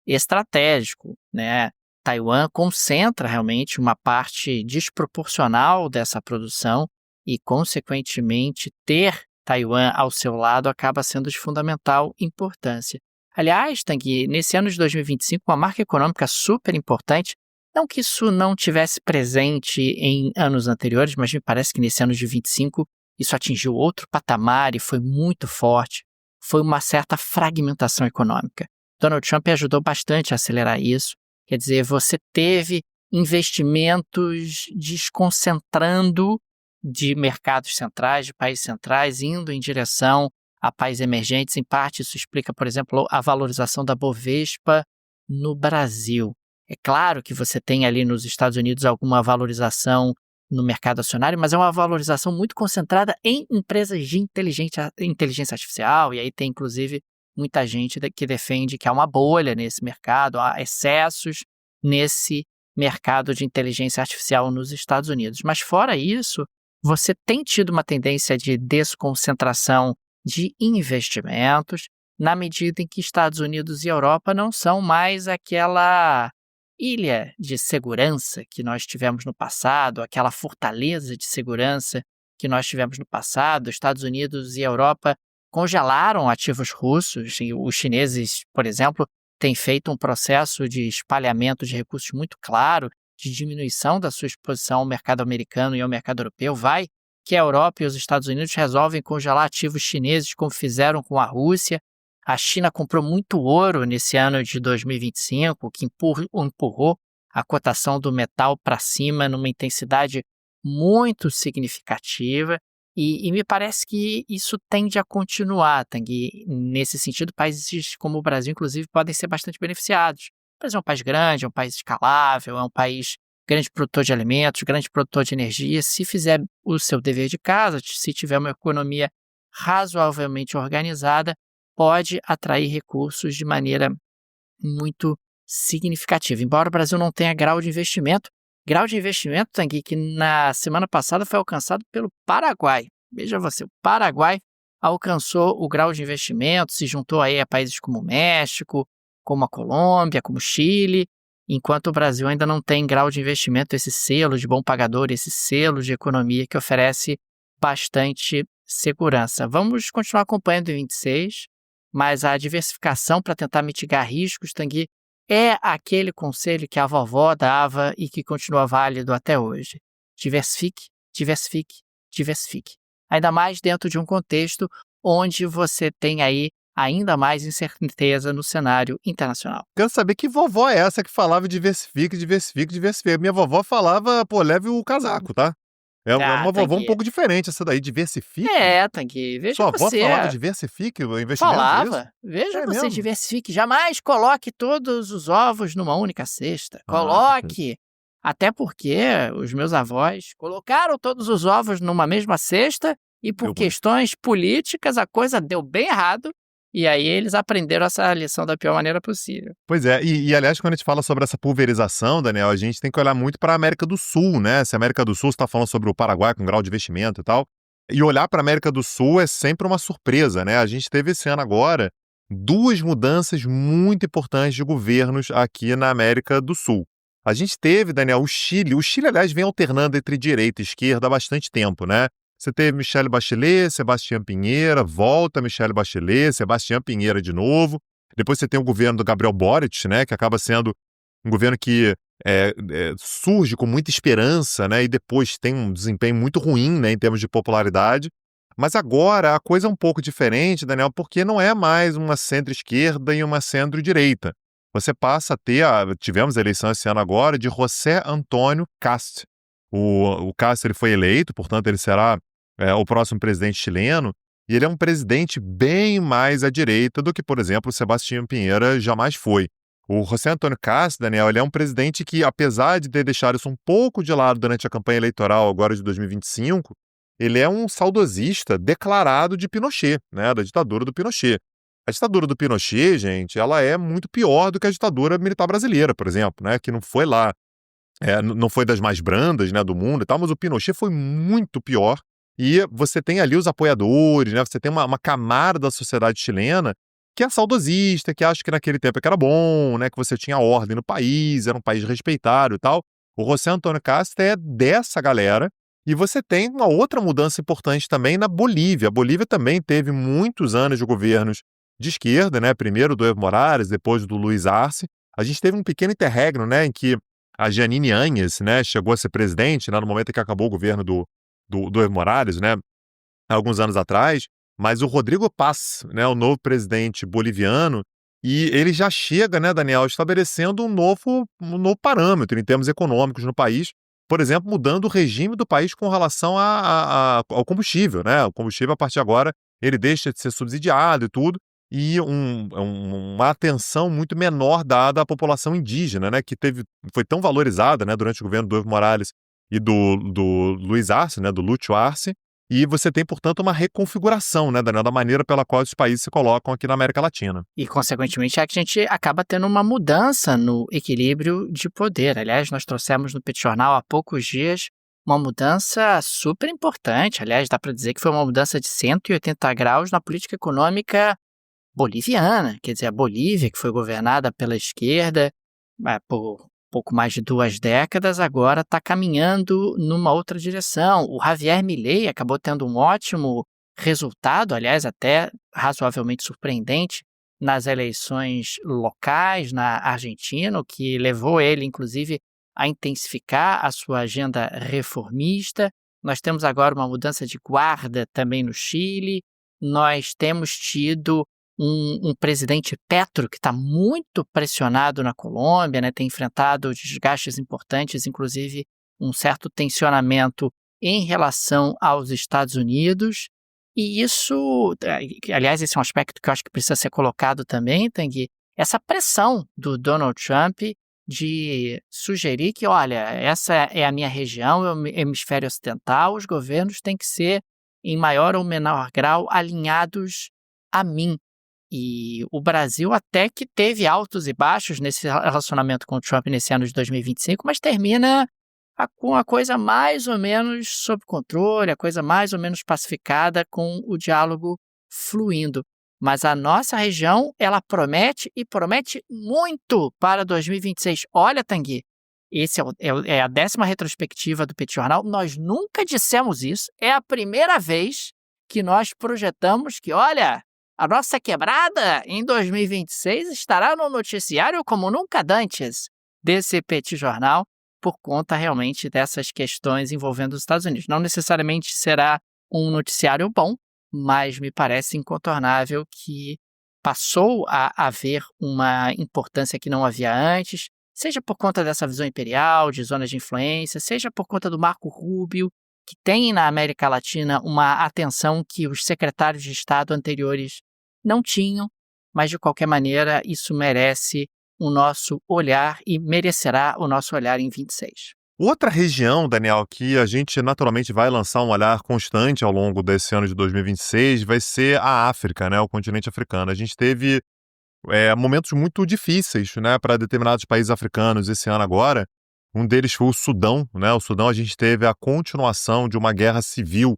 estratégico, né? Taiwan concentra realmente uma parte desproporcional dessa produção e, consequentemente, ter Taiwan ao seu lado acaba sendo de fundamental importância. Aliás, Tanguy, nesse ano de 2025, uma marca econômica super importante, não que isso não tivesse presente em anos anteriores, mas me parece que nesse ano de 25 isso atingiu outro patamar e foi muito forte, foi uma certa fragmentação econômica. Donald Trump ajudou bastante a acelerar isso, quer dizer, você teve investimentos desconcentrando de mercados centrais, de países centrais, indo em direção a países emergentes. Em parte, isso explica, por exemplo, a valorização da Bovespa no Brasil. É claro que você tem ali nos Estados Unidos alguma valorização no mercado acionário, mas é uma valorização muito concentrada em empresas de inteligência artificial, e aí tem, inclusive, muita gente que defende que há uma bolha nesse mercado, há excessos nesse mercado de inteligência artificial nos Estados Unidos. Mas fora isso, você tem tido uma tendência de desconcentração de investimentos, na medida em que Estados Unidos e Europa não são mais aquela ilha de segurança que nós tivemos no passado, aquela fortaleza de segurança que nós tivemos no passado. Estados Unidos e Europa congelaram ativos russos, e os chineses, por exemplo, têm feito um processo de espalhamento de recursos muito claro, de diminuição da sua exposição ao mercado americano e ao mercado europeu. Vai que a Europa e os Estados Unidos resolvem congelar ativos chineses, como fizeram com a Rússia. A China comprou muito ouro nesse ano de 2025, que empurrou a cotação do metal para cima numa intensidade muito significativa. E me parece que isso tende a continuar, Tanguy. Nesse sentido, países como o Brasil, inclusive, podem ser bastante beneficiados. O Brasil é um país grande, é um país escalável, é um país grande produtor de alimentos, grande produtor de energia. Se fizer o seu dever de casa, se tiver uma economia razoavelmente organizada, pode atrair recursos de maneira muito significativa. Embora o Brasil não tenha grau de investimento, Tanguy, que na semana passada foi alcançado pelo Paraguai. Veja você, o Paraguai alcançou o grau de investimento, se juntou aí a países como o México, como a Colômbia, como o Chile, enquanto o Brasil ainda não tem grau de investimento, esse selo de bom pagador, esse selo de economia que oferece bastante segurança. Vamos continuar acompanhando em 26, mas a diversificação para tentar mitigar riscos, Tanguy, é aquele conselho que a vovó dava e que continua válido até hoje. Diversifique, diversifique, diversifique. Ainda mais dentro de um contexto onde você tem aí ainda mais incerteza no cenário internacional. Quero saber que vovó é essa que falava diversifique, diversifique, diversifique. Minha vovó falava, pô, leve o casaco, tá? É uma vovó um Tanguy. pouco diferente essa daí, diversifique? Tanguy, veja Sua avó você. falava diversifique o investimento, é isso? Falava. Veja É você, mesmo? diversifique. Jamais coloque todos os ovos numa única cesta. Ah, Coloque. Até porque os meus avós colocaram todos os ovos numa mesma cesta e por Deu ruim. questões políticas a coisa deu bem errado. E aí eles aprenderam essa lição da pior maneira possível. Pois é, aliás, quando a gente fala sobre essa pulverização, Daniel, a gente tem que olhar muito para a América do Sul, né? Se a América do Sul está falando sobre o Paraguai com grau de investimento e tal, e olhar para a América do Sul é sempre uma surpresa, né? A gente teve esse ano agora 2 mudanças muito importantes de governos aqui na América do Sul. A gente teve, Daniel, o Chile. O Chile, aliás, vem alternando entre direita e esquerda há bastante tempo, né? Você teve Michelle Bachelet, Sebastián Pinheira, volta Michelle Bachelet, Sebastián Pinheira de novo. Depois você tem o governo do Gabriel Boric, né, que acaba sendo um governo que surge com muita esperança, né, e depois tem um desempenho muito ruim, né, em termos de popularidade. Mas agora a coisa é um pouco diferente, Daniel, porque não é mais uma centro-esquerda e uma centro-direita. Você passa a ter, tivemos a eleição esse ano agora, de José Antônio Kast. O Kast ele foi eleito, portanto ele será o próximo presidente chileno, e ele é um presidente bem mais à direita do que, por exemplo, o Sebastián Pinheira jamais foi. O José Antônio Kast, Daniel, ele é um presidente que, apesar de ter deixado isso um pouco de lado durante a campanha eleitoral agora de 2025, ele é um saudosista declarado de Pinochet, né, da ditadura do Pinochet. A ditadura do Pinochet, gente, ela é muito pior do que a ditadura militar brasileira, por exemplo, né, que não foi lá, não foi das mais brandas, né, do mundo e tal, mas o Pinochet foi muito pior. E você tem ali os apoiadores, né, você tem uma camada da sociedade chilena que é saudosista, que acha que naquele tempo que era bom, né, que você tinha ordem no país, era um país respeitado e tal. O José Antônio Kast é dessa galera. E você tem uma outra mudança importante também na Bolívia. A Bolívia também teve muitos anos de governos de esquerda, né? Primeiro do Evo Morales, depois do Luiz Arce. A gente teve um pequeno interregno, né, em que a Jeanine Áñez, né, chegou a ser presidente, né, no momento em que acabou o governo do Evo Morales, né, alguns anos atrás, mas o Rodrigo Paz, né, o novo presidente boliviano, e ele já chega, né, Daniel, estabelecendo um novo parâmetro em termos econômicos no país, por exemplo, mudando o regime do país com relação ao combustível, né? O combustível, a partir de agora, ele deixa de ser subsidiado e tudo, e uma atenção muito menor dada à população indígena, né? Que foi tão valorizada, né, durante o governo do Evo Morales e do Luiz Arce, né, do Lúcio Arce, e você tem, portanto, uma reconfiguração, né, Daniel, da maneira pela qual os países se colocam aqui na América Latina. E, consequentemente, é que a gente acaba tendo uma mudança no equilíbrio de poder. Aliás, nós trouxemos no Petit Jornal há poucos dias uma mudança super importante. Aliás, dá para dizer que foi uma mudança de 180 graus na política econômica boliviana. Quer dizer, a Bolívia, que foi governada pela esquerda por pouco mais de 2 décadas, agora está caminhando numa outra direção. O Javier Milei acabou tendo um ótimo resultado, aliás, até razoavelmente surpreendente, nas eleições locais na Argentina, o que levou ele, inclusive, a intensificar a sua agenda reformista. Nós temos agora uma mudança de guarda também no Chile. Nós temos tido um presidente Petro que está muito pressionado na Colômbia, né, tem enfrentado desgastes importantes, inclusive um certo tensionamento em relação aos Estados Unidos. E isso, aliás, esse é um aspecto que eu acho que precisa ser colocado também, Tanguy, essa pressão do Donald Trump de sugerir que, olha, essa é a minha região, o hemisfério ocidental, os governos têm que ser, em maior ou menor grau, alinhados a mim. E o Brasil até que teve altos e baixos nesse relacionamento com o Trump nesse ano de 2025, mas termina com a coisa mais ou menos sob controle, a coisa mais ou menos pacificada, com o diálogo fluindo. Mas a nossa região, ela promete e promete muito para 2026. Olha, Tanguy, esse é a 10ª retrospectiva do Petit Jornal. Nós nunca dissemos isso. É a primeira vez que nós projetamos que, olha, A nossa quebrada em 2026 estará no noticiário como nunca antes desse Petit Jornal, por conta realmente dessas questões envolvendo os Estados Unidos. Não necessariamente será um noticiário bom, mas me parece incontornável que passou a haver uma importância que não havia antes, seja por conta dessa visão imperial, de zonas de influência, seja por conta do Marco Rubio, que tem na América Latina uma atenção que os secretários de Estado anteriores não tinham, mas de qualquer maneira isso merece o nosso olhar e merecerá o nosso olhar em 26. Outra região, Daniel, que a gente naturalmente vai lançar um olhar constante ao longo desse ano de 2026 vai ser a África, né, o continente africano. A gente teve momentos muito difíceis, né, para determinados países africanos esse ano agora. Um deles foi o Sudão, né? O Sudão a gente teve a continuação de uma guerra civil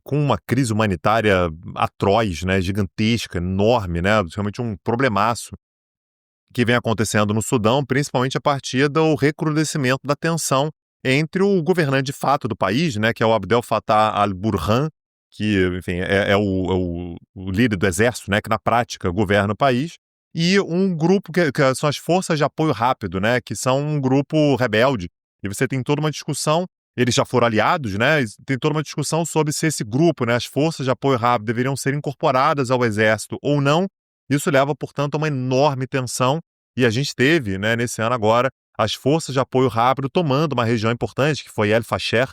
com uma crise humanitária atroz, né, gigantesca, enorme, né, realmente um problemaço que vem acontecendo no Sudão, principalmente a partir do recrudescimento da tensão entre o governante de fato do país, né, que é o Abdel Fattah al-Burhan, que, enfim, é o líder do exército, né, que na prática governa o país, e um grupo que são as Forças de Apoio Rápido, né, que são um grupo rebelde. E você tem toda uma discussão, eles já foram aliados, né, e tem toda uma discussão sobre se esse grupo, né, as Forças de Apoio Rápido, deveriam ser incorporadas ao exército ou não. Isso leva, portanto, a uma enorme tensão, e a gente teve, né, nesse ano agora, as Forças de Apoio Rápido tomando uma região importante, que foi El Fasher,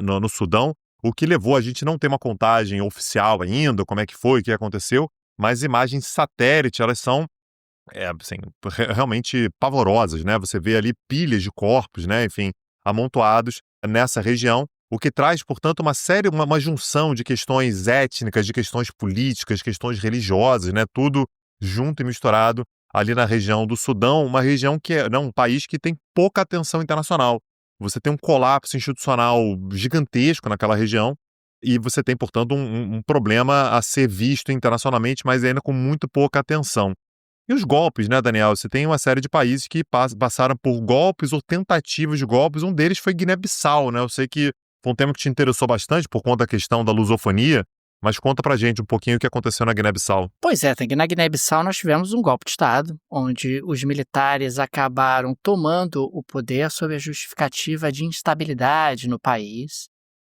no Sudão, o que levou a gente não ter uma contagem oficial ainda, como é que foi, o que aconteceu, mas imagens satélite, elas são assim, realmente pavorosas, né? Você vê ali pilhas de corpos, né, enfim, amontoados nessa região, o que traz, portanto, uma junção de questões étnicas, de questões políticas, questões religiosas, né, tudo junto e misturado ali na região do Sudão, uma região que é um país que tem pouca atenção internacional. Você tem um colapso institucional gigantesco naquela região e você tem, portanto, um problema a ser visto internacionalmente, mas ainda com muito pouca atenção. E os golpes, né, Daniel? Você tem uma série de países que passaram por golpes ou tentativas de golpes. Um deles foi Guiné-Bissau, né? Eu sei que foi um tema que te interessou bastante por conta da questão da lusofonia, mas conta pra gente um pouquinho o que aconteceu na Guiné-Bissau. Pois é, na Guiné-Bissau nós tivemos um golpe de Estado, onde os militares acabaram tomando o poder sob a justificativa de instabilidade no país,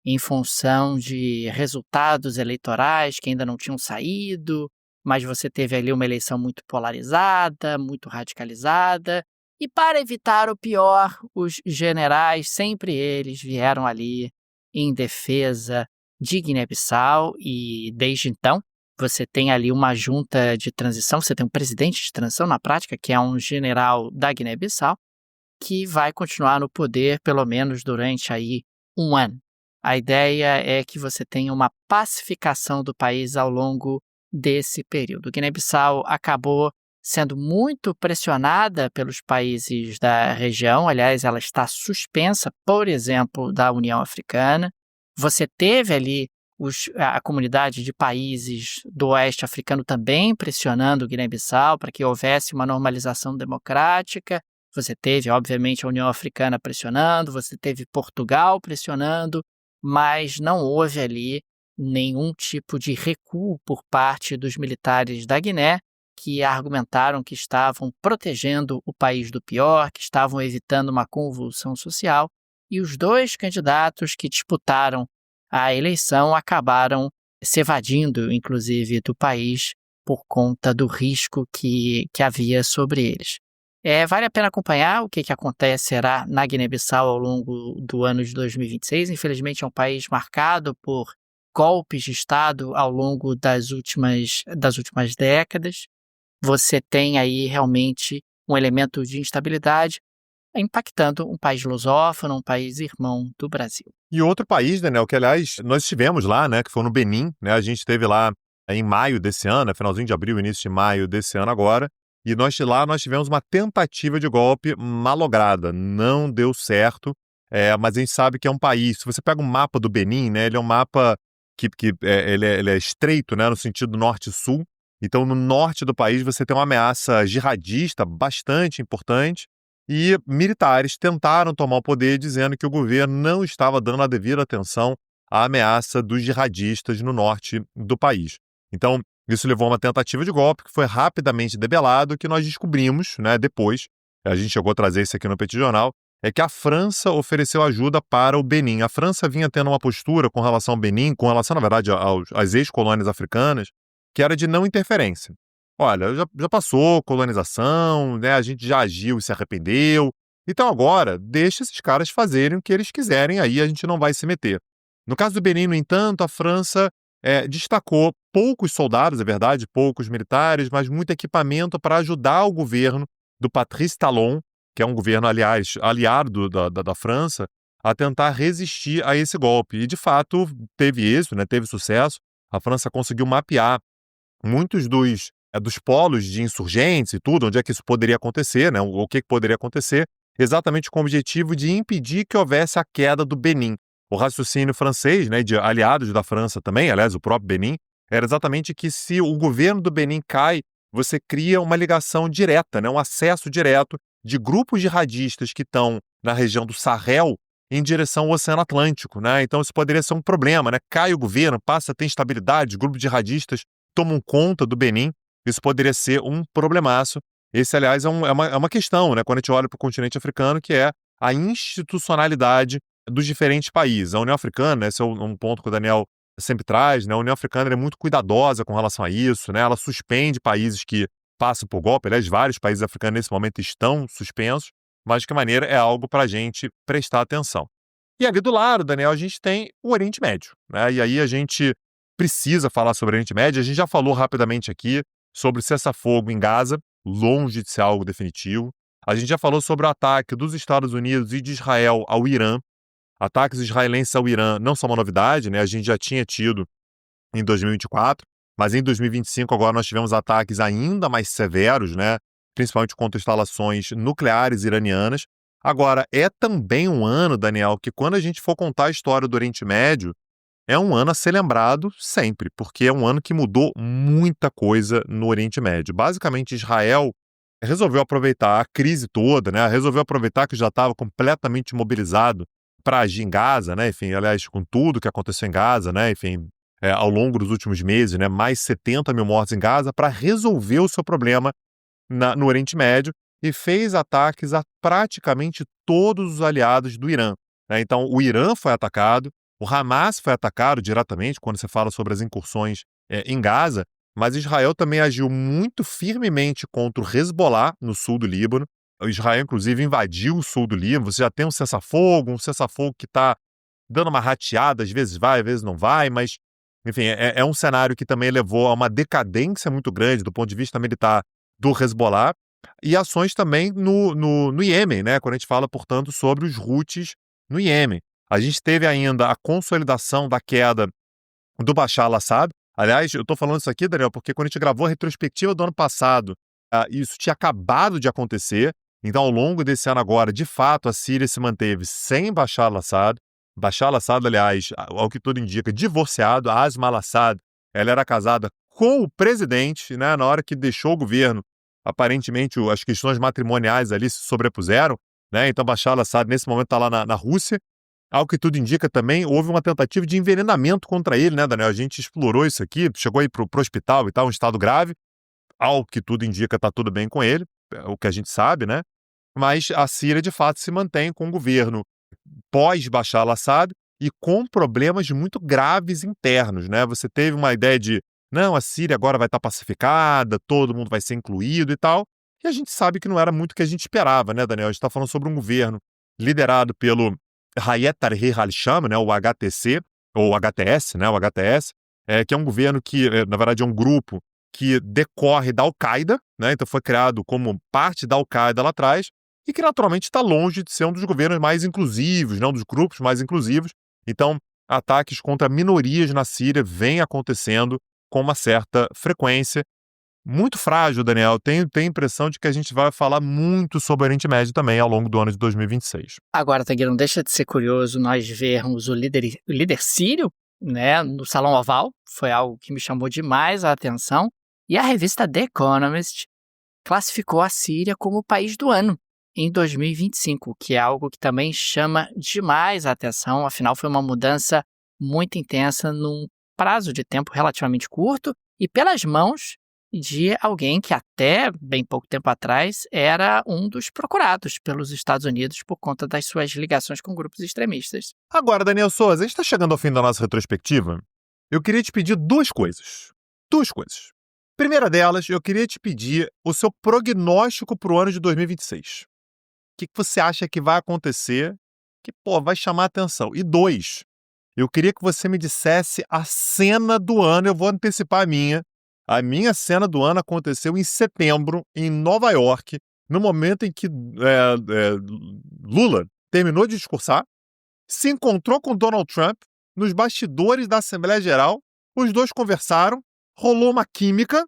em função de resultados eleitorais que ainda não tinham saído, mas você teve ali uma eleição muito polarizada, muito radicalizada, e para evitar o pior, os generais, sempre eles, vieram ali em defesa de Guiné-Bissau, e desde então você tem ali uma junta de transição, você tem um presidente de transição na prática, que é um general da Guiné-Bissau, que vai continuar no poder pelo menos durante aí um ano. A ideia é que você tenha uma pacificação do país ao longo desse período. Guiné-Bissau acabou sendo muito pressionada pelos países da região, aliás, ela está suspensa, por exemplo, da União Africana. Você teve ali a comunidade de países do oeste africano também pressionando Guiné-Bissau para que houvesse uma normalização democrática. Você teve, obviamente, a União Africana pressionando, você teve Portugal pressionando, mas não houve ali nenhum tipo de recuo por parte dos militares da Guiné, que argumentaram que estavam protegendo o país do pior, que estavam evitando uma convulsão social, e os dois candidatos que disputaram a eleição acabaram se evadindo, inclusive, do país por conta do risco que havia sobre eles. Vale a pena acompanhar o que acontecerá na Guiné-Bissau ao longo do ano de 2026. Infelizmente, é um país marcado por golpes de Estado ao longo das últimas décadas. Você tem aí realmente um elemento de instabilidade impactando um país lusófono, um país irmão do Brasil. E outro país, Daniel, que aliás nós estivemos lá, né, que foi no Benin, né, a gente esteve lá em maio desse ano, finalzinho de abril, início de maio desse ano agora, e nós tivemos uma tentativa de golpe malograda, não deu certo, mas a gente sabe que é um país, se você pega um mapa do Benin, né, ele é um mapa que ele é estreito, né, no sentido norte-sul, então no norte do país você tem uma ameaça jihadista bastante importante, e militares tentaram tomar o poder dizendo que o governo não estava dando a devida atenção à ameaça dos jihadistas no norte do país. Então, Isso levou a uma tentativa de golpe que foi rapidamente debelado, que nós descobrimos, né, depois, a gente chegou a trazer isso aqui no Petit Jornal, é que a França ofereceu ajuda para o Benin. A França vinha tendo uma postura com relação ao Benin, com relação, na verdade, às ex-colônias africanas, que era de não interferência. Olha, já passou colonização, né, a gente já agiu e se arrependeu, então agora deixa esses caras fazerem o que eles quiserem, aí a gente não vai se meter. No caso do Benin, no entanto, a França destacou poucos soldados, é verdade, poucos militares, mas muito equipamento para ajudar o governo do Patrice Talon, que é um governo, aliás, aliado da França, a tentar resistir a esse golpe. E, de fato, teve êxito, né, teve sucesso. A França conseguiu mapear muitos dos polos de insurgentes e tudo, onde é que isso poderia acontecer, né, o que poderia acontecer, exatamente com o objetivo de impedir que houvesse a queda do Benin. O raciocínio francês, né, de aliados da França também, aliás, o próprio Benin, era exatamente que se o governo do Benin cai, você cria uma ligação direta, né, um acesso direto de grupos jihadistas que estão na região do Sahel em direção ao Oceano Atlântico, né? Então isso poderia ser um problema, né? Cai o governo, passa a ter instabilidade, grupos jihadistas tomam conta do Benin, isso poderia ser um problemaço. Esse, aliás, é uma questão, né? Quando a gente olha para o continente africano, que é a institucionalidade dos diferentes países. A União Africana, né, esse é um ponto que o Daniel sempre traz, né? A União Africana é muito cuidadosa com relação a isso, né? Ela suspende países que passam por golpe. Aliás, vários países africanos nesse momento estão suspensos, mas de que maneira é algo para a gente prestar atenção. E ali do lado, Daniel, a gente tem o Oriente Médio, né? E aí a gente precisa falar sobre o Oriente Médio. A gente já falou rapidamente aqui sobre o cessar-fogo em Gaza, longe de ser algo definitivo. A gente já falou sobre o ataque dos Estados Unidos e de Israel ao Irã. Ataques israelenses ao Irã não são uma novidade, né? A gente já tinha tido em 2024, mas em 2025 agora nós tivemos ataques ainda mais severos, né? Principalmente contra instalações nucleares iranianas. Agora, é também um ano, Daniel, que quando a gente for contar a história do Oriente Médio, é um ano a ser lembrado sempre, porque é um ano que mudou muita coisa no Oriente Médio. Basicamente, Israel resolveu aproveitar a crise toda, né? Resolveu aproveitar que já estava completamente mobilizado para agir em Gaza, né? Enfim, aliás, com tudo que aconteceu em Gaza, né? Enfim, ao longo dos últimos meses, né? Mais 70 mil mortes em Gaza, para resolver o seu problema no Oriente Médio, e fez ataques a praticamente todos os aliados do Irã, né? Então, o Irã foi atacado, o Hamas foi atacado diretamente, quando você fala sobre as incursões em Gaza, mas Israel também agiu muito firmemente contra o Hezbollah, no sul do Líbano. O Israel, inclusive, invadiu o sul do Líbano. Você já tem um cessar-fogo que está dando uma rateada, às vezes vai, às vezes não vai, mas, enfim, é um cenário que também levou a uma decadência muito grande do ponto de vista militar do Hezbollah, e ações também no Iêmen, né? Quando a gente fala, portanto, sobre os Houthis no Iêmen. A gente teve ainda a consolidação da queda do Bashar al-Assad. Aliás, eu estou falando isso aqui, Daniel, porque quando a gente gravou a retrospectiva do ano passado, isso tinha acabado de acontecer. Então, ao longo desse ano agora, de fato, a Síria se manteve sem Bashar al-Assad. Bashar al-Assad, aliás, ao que tudo indica, divorciado. A Asma al-Assad, ela era casada com o presidente, né? Na hora que deixou o governo, aparentemente as questões matrimoniais ali se sobrepuseram, né? Então, Bashar al-Assad, nesse momento, está lá na Rússia. Ao que tudo indica também, houve uma tentativa de envenenamento contra ele, né, Daniel? A gente explorou isso aqui, chegou aí pro hospital e tal, um estado grave. Ao que tudo indica, tá tudo bem com ele, é o que a gente sabe, né? Mas a Síria, de fato, se mantém com um governo pós-Bashar al-Assad e com problemas muito graves internos, né? Você teve uma ideia de, não, a Síria agora vai estar pacificada, todo mundo vai ser incluído e tal, e a gente sabe que não era muito o que a gente esperava, né, Daniel? A gente está falando sobre um governo liderado pelo Hayat Tahrir al-Sham, né, o HTC, ou HTS, né, o HTS, que é um governo que, na verdade, é um grupo que decorre da Al-Qaeda, né, então foi criado como parte da Al-Qaeda lá atrás, e que naturalmente está longe de ser um dos governos mais inclusivos, né, um dos grupos mais inclusivos. Então, ataques contra minorias na Síria vêm acontecendo com uma certa frequência. Muito frágil, Daniel. Tenho a impressão de que a gente vai falar muito sobre o Oriente Médio também ao longo do ano de 2026. Agora, Tagueiro, não deixa de ser curioso nós vermos o líder sírio, né, no Salão Oval. Foi algo que me chamou demais a atenção. E a revista The Economist classificou a Síria como o país do ano em 2025, o que é algo que também chama demais a atenção. Afinal, foi uma mudança muito intensa num prazo de tempo relativamente curto. e pelas mãos de alguém que até bem pouco tempo atrás era um dos procurados pelos Estados Unidos por conta das suas ligações com grupos extremistas. Agora, Daniel Souza, a gente está chegando ao fim da nossa retrospectiva. Eu queria te pedir duas coisas. Duas coisas. Primeira delas, eu queria te pedir o seu prognóstico para o ano de 2026. O que você acha que vai acontecer que, vai chamar a atenção? E dois, eu queria que você me dissesse a cena do ano. Eu vou antecipar a minha. A minha cena do ano aconteceu em setembro, em Nova York, no momento em que Lula terminou de discursar, se encontrou com Donald Trump nos bastidores da Assembleia Geral, os dois conversaram, rolou uma química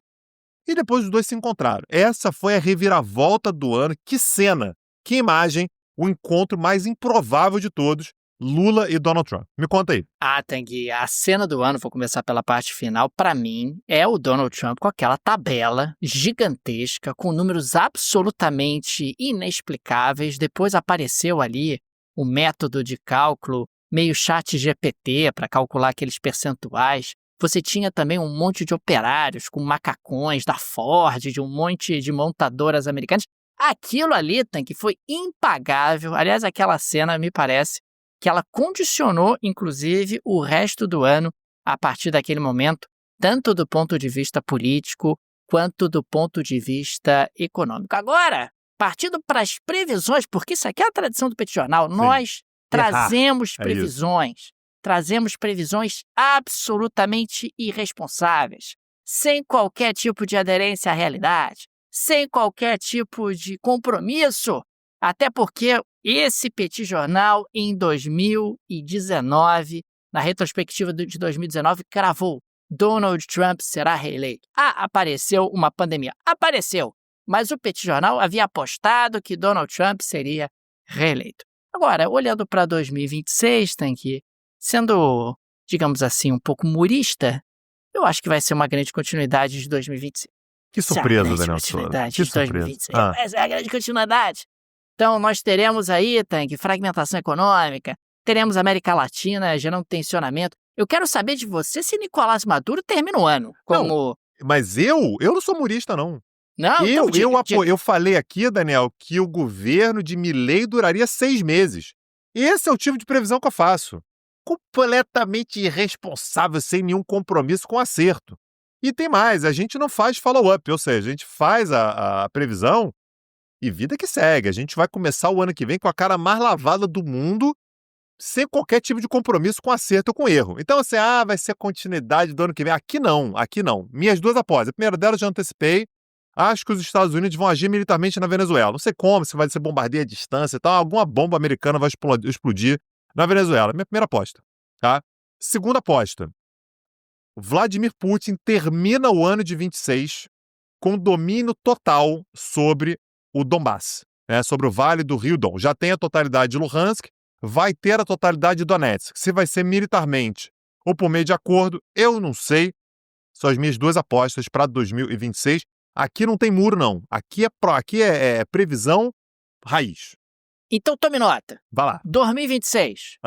e depois os dois se encontraram. Essa foi a reviravolta do ano. Que cena, que imagem, o encontro mais improvável de todos, Lula e Donald Trump. Me conta aí. Tanguy, a cena do ano, vou começar pela parte final, para mim, é o Donald Trump com aquela tabela gigantesca, com números absolutamente inexplicáveis. Depois apareceu ali o método de cálculo, meio chat GPT, para calcular aqueles percentuais. Você tinha também um monte de operários com macacões da Ford, de um monte de montadoras americanas. Aquilo ali, Tanguy, foi impagável. Aliás, aquela cena, me parece, que ela condicionou, inclusive, o resto do ano a partir daquele momento, tanto do ponto de vista político quanto do ponto de vista econômico. Agora, partindo para as previsões, porque isso aqui é a tradição do Petit Jornal, nós trazemos previsões, trazemos previsões absolutamente irresponsáveis, sem qualquer tipo de aderência à realidade, sem qualquer tipo de compromisso, até porque esse Petit Jornal, em 2019, na retrospectiva de 2019, cravou: Donald Trump será reeleito. Apareceu uma pandemia. Apareceu. Mas o Petit Jornal havia apostado que Donald Trump seria reeleito. Agora, olhando para 2026, Tanguy, sendo, digamos assim, um pouco humorista, eu acho que vai ser uma grande continuidade de 2025. Que surpresa, Daniel Souza. Que surpresa. Essa é a grande continuidade. Então, nós teremos aí, Tanguy, fragmentação econômica, teremos América Latina gerando tensionamento. Eu quero saber de você se Nicolás Maduro termina o ano como... Não, mas eu não sou humorista, não. Não, eu falei aqui, Daniel, que o governo de Milei duraria 6 meses. Esse é o tipo de previsão que eu faço. Completamente irresponsável, sem nenhum compromisso com acerto. E tem mais, a gente não faz follow-up, ou seja, a gente faz a previsão e vida que segue. A gente vai começar o ano que vem com a cara mais lavada do mundo, sem qualquer tipo de compromisso com acerto ou com erro. Então, assim, vai ser continuidade do ano que vem. Aqui não. Minhas duas apostas. A primeira delas, já antecipei. Acho que os Estados Unidos vão agir militarmente na Venezuela. Não sei como, se vai ser bombardeio à distância e tal. Alguma bomba americana vai explodir na Venezuela. Minha primeira aposta. Tá? Segunda aposta. Vladimir Putin termina o ano de 26 com domínio total sobre o Donbass, sobre o Vale do Rio Don. Já tem a totalidade de Luhansk, vai ter a totalidade de Donetsk. Se vai ser militarmente ou por meio de acordo, eu não sei. São as minhas duas apostas para 2026. Aqui não tem muro, não. Aqui é previsão raiz. Então tome nota. Vai lá. 2026.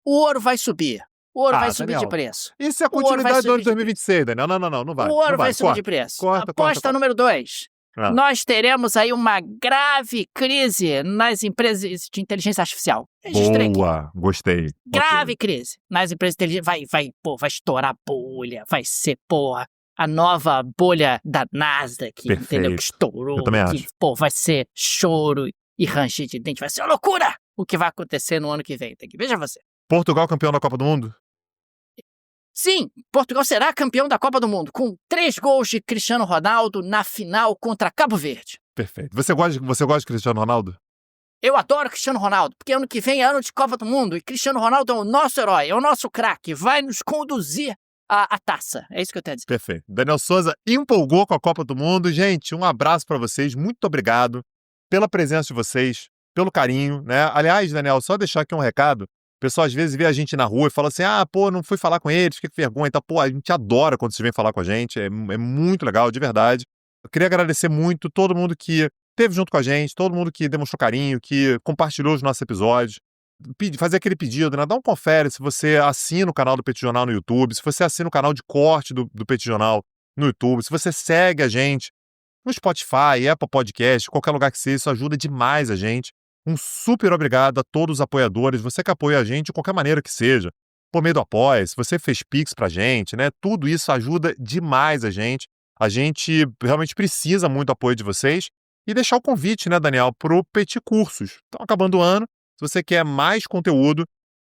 O ouro vai subir. O ouro vai subir de preço. Isso é a continuidade do ano de 2026, Daniel. Não vai. O ouro vai subir de preço. Aposta número 2. Nós teremos aí uma grave crise nas empresas de inteligência artificial. Boa, gostei. Grave crise nas empresas de inteligência. Vai estourar a bolha. Vai ser, a nova bolha da Nasdaq, entendeu? Que estourou. Eu também acho. Vai ser choro e ranger de dente. Vai ser uma loucura o que vai acontecer no ano que vem. Veja você. Portugal campeão da Copa do Mundo? Sim, Portugal será campeão da Copa do Mundo, com 3 gols de Cristiano Ronaldo na final contra Cabo Verde. Perfeito. Você gosta de Cristiano Ronaldo? Eu adoro Cristiano Ronaldo, porque ano que vem é ano de Copa do Mundo, e Cristiano Ronaldo é o nosso herói, é o nosso craque, vai nos conduzir à taça. É isso que eu tenho a dizer. Perfeito. Daniel Souza empolgou com a Copa do Mundo. Gente, um abraço para vocês, muito obrigado pela presença de vocês, pelo carinho, né? Aliás, Daniel, só deixar aqui um recado. O pessoal às vezes vê a gente na rua e fala assim, não fui falar com eles, fica com vergonha e tal. A gente adora quando vocês vêm falar com a gente, é muito legal, de verdade. Eu queria agradecer muito todo mundo que esteve junto com a gente, todo mundo que demonstrou carinho, que compartilhou os nossos episódios. Fazer aquele pedido, né? Dá um confere se você assina o canal do Petit Jornal no YouTube, se você assina o canal de corte do Petit Jornal no YouTube, se você segue a gente no Spotify, Apple Podcast, qualquer lugar que seja, isso ajuda demais a gente. Um super obrigado a todos os apoiadores, você que apoia a gente de qualquer maneira que seja, por meio do Apoia, se você fez Pix pra gente, né? Tudo isso ajuda demais a gente. A gente realmente precisa muito do apoio de vocês. E deixar o convite, né, Daniel, pro Petit Cursos. Então, acabando o ano, se você quer mais conteúdo,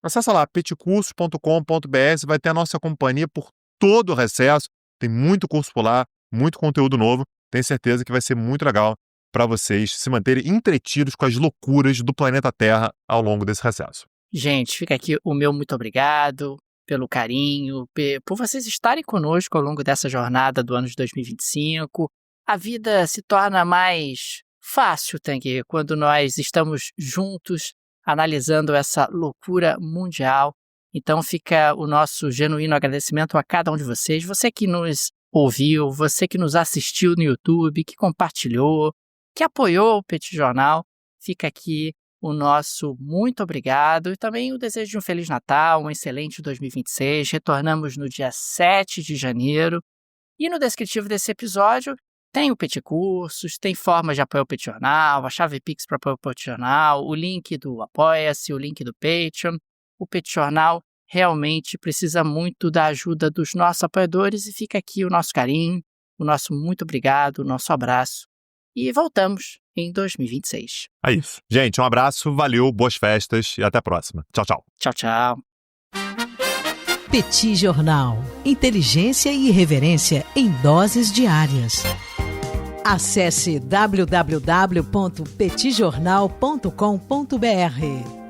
acessa lá, petcursos.com.br, vai ter a nossa companhia por todo o recesso. Tem muito curso por lá, muito conteúdo novo. Tenho certeza que vai ser muito legal para vocês se manterem entretidos com as loucuras do planeta Terra ao longo desse recesso. Gente, fica aqui o meu muito obrigado pelo carinho, por vocês estarem conosco ao longo dessa jornada do ano de 2025. A vida se torna mais fácil, Tanguy, quando nós estamos juntos analisando essa loucura mundial. Então fica o nosso genuíno agradecimento a cada um de vocês. Você que nos ouviu, você que nos assistiu no YouTube, que compartilhou, que apoiou o Petit Jornal. Fica aqui o nosso muito obrigado e também o desejo de um Feliz Natal, um excelente 2026. Retornamos no dia 7 de janeiro. E no descritivo desse episódio tem o Petit Cursos, tem formas de apoiar o Petit Jornal, a chave Pix para apoiar o Petit Jornal, o link do Apoia-se, o link do Patreon. O Petit Jornal realmente precisa muito da ajuda dos nossos apoiadores e fica aqui o nosso carinho, o nosso muito obrigado, o nosso abraço. E voltamos em 2026. É isso. Gente, um abraço, valeu, boas festas e até a próxima. Tchau, tchau. Tchau, tchau. Petit Jornal. Inteligência e irreverência em doses diárias. Acesse www.petitjornal.com.br.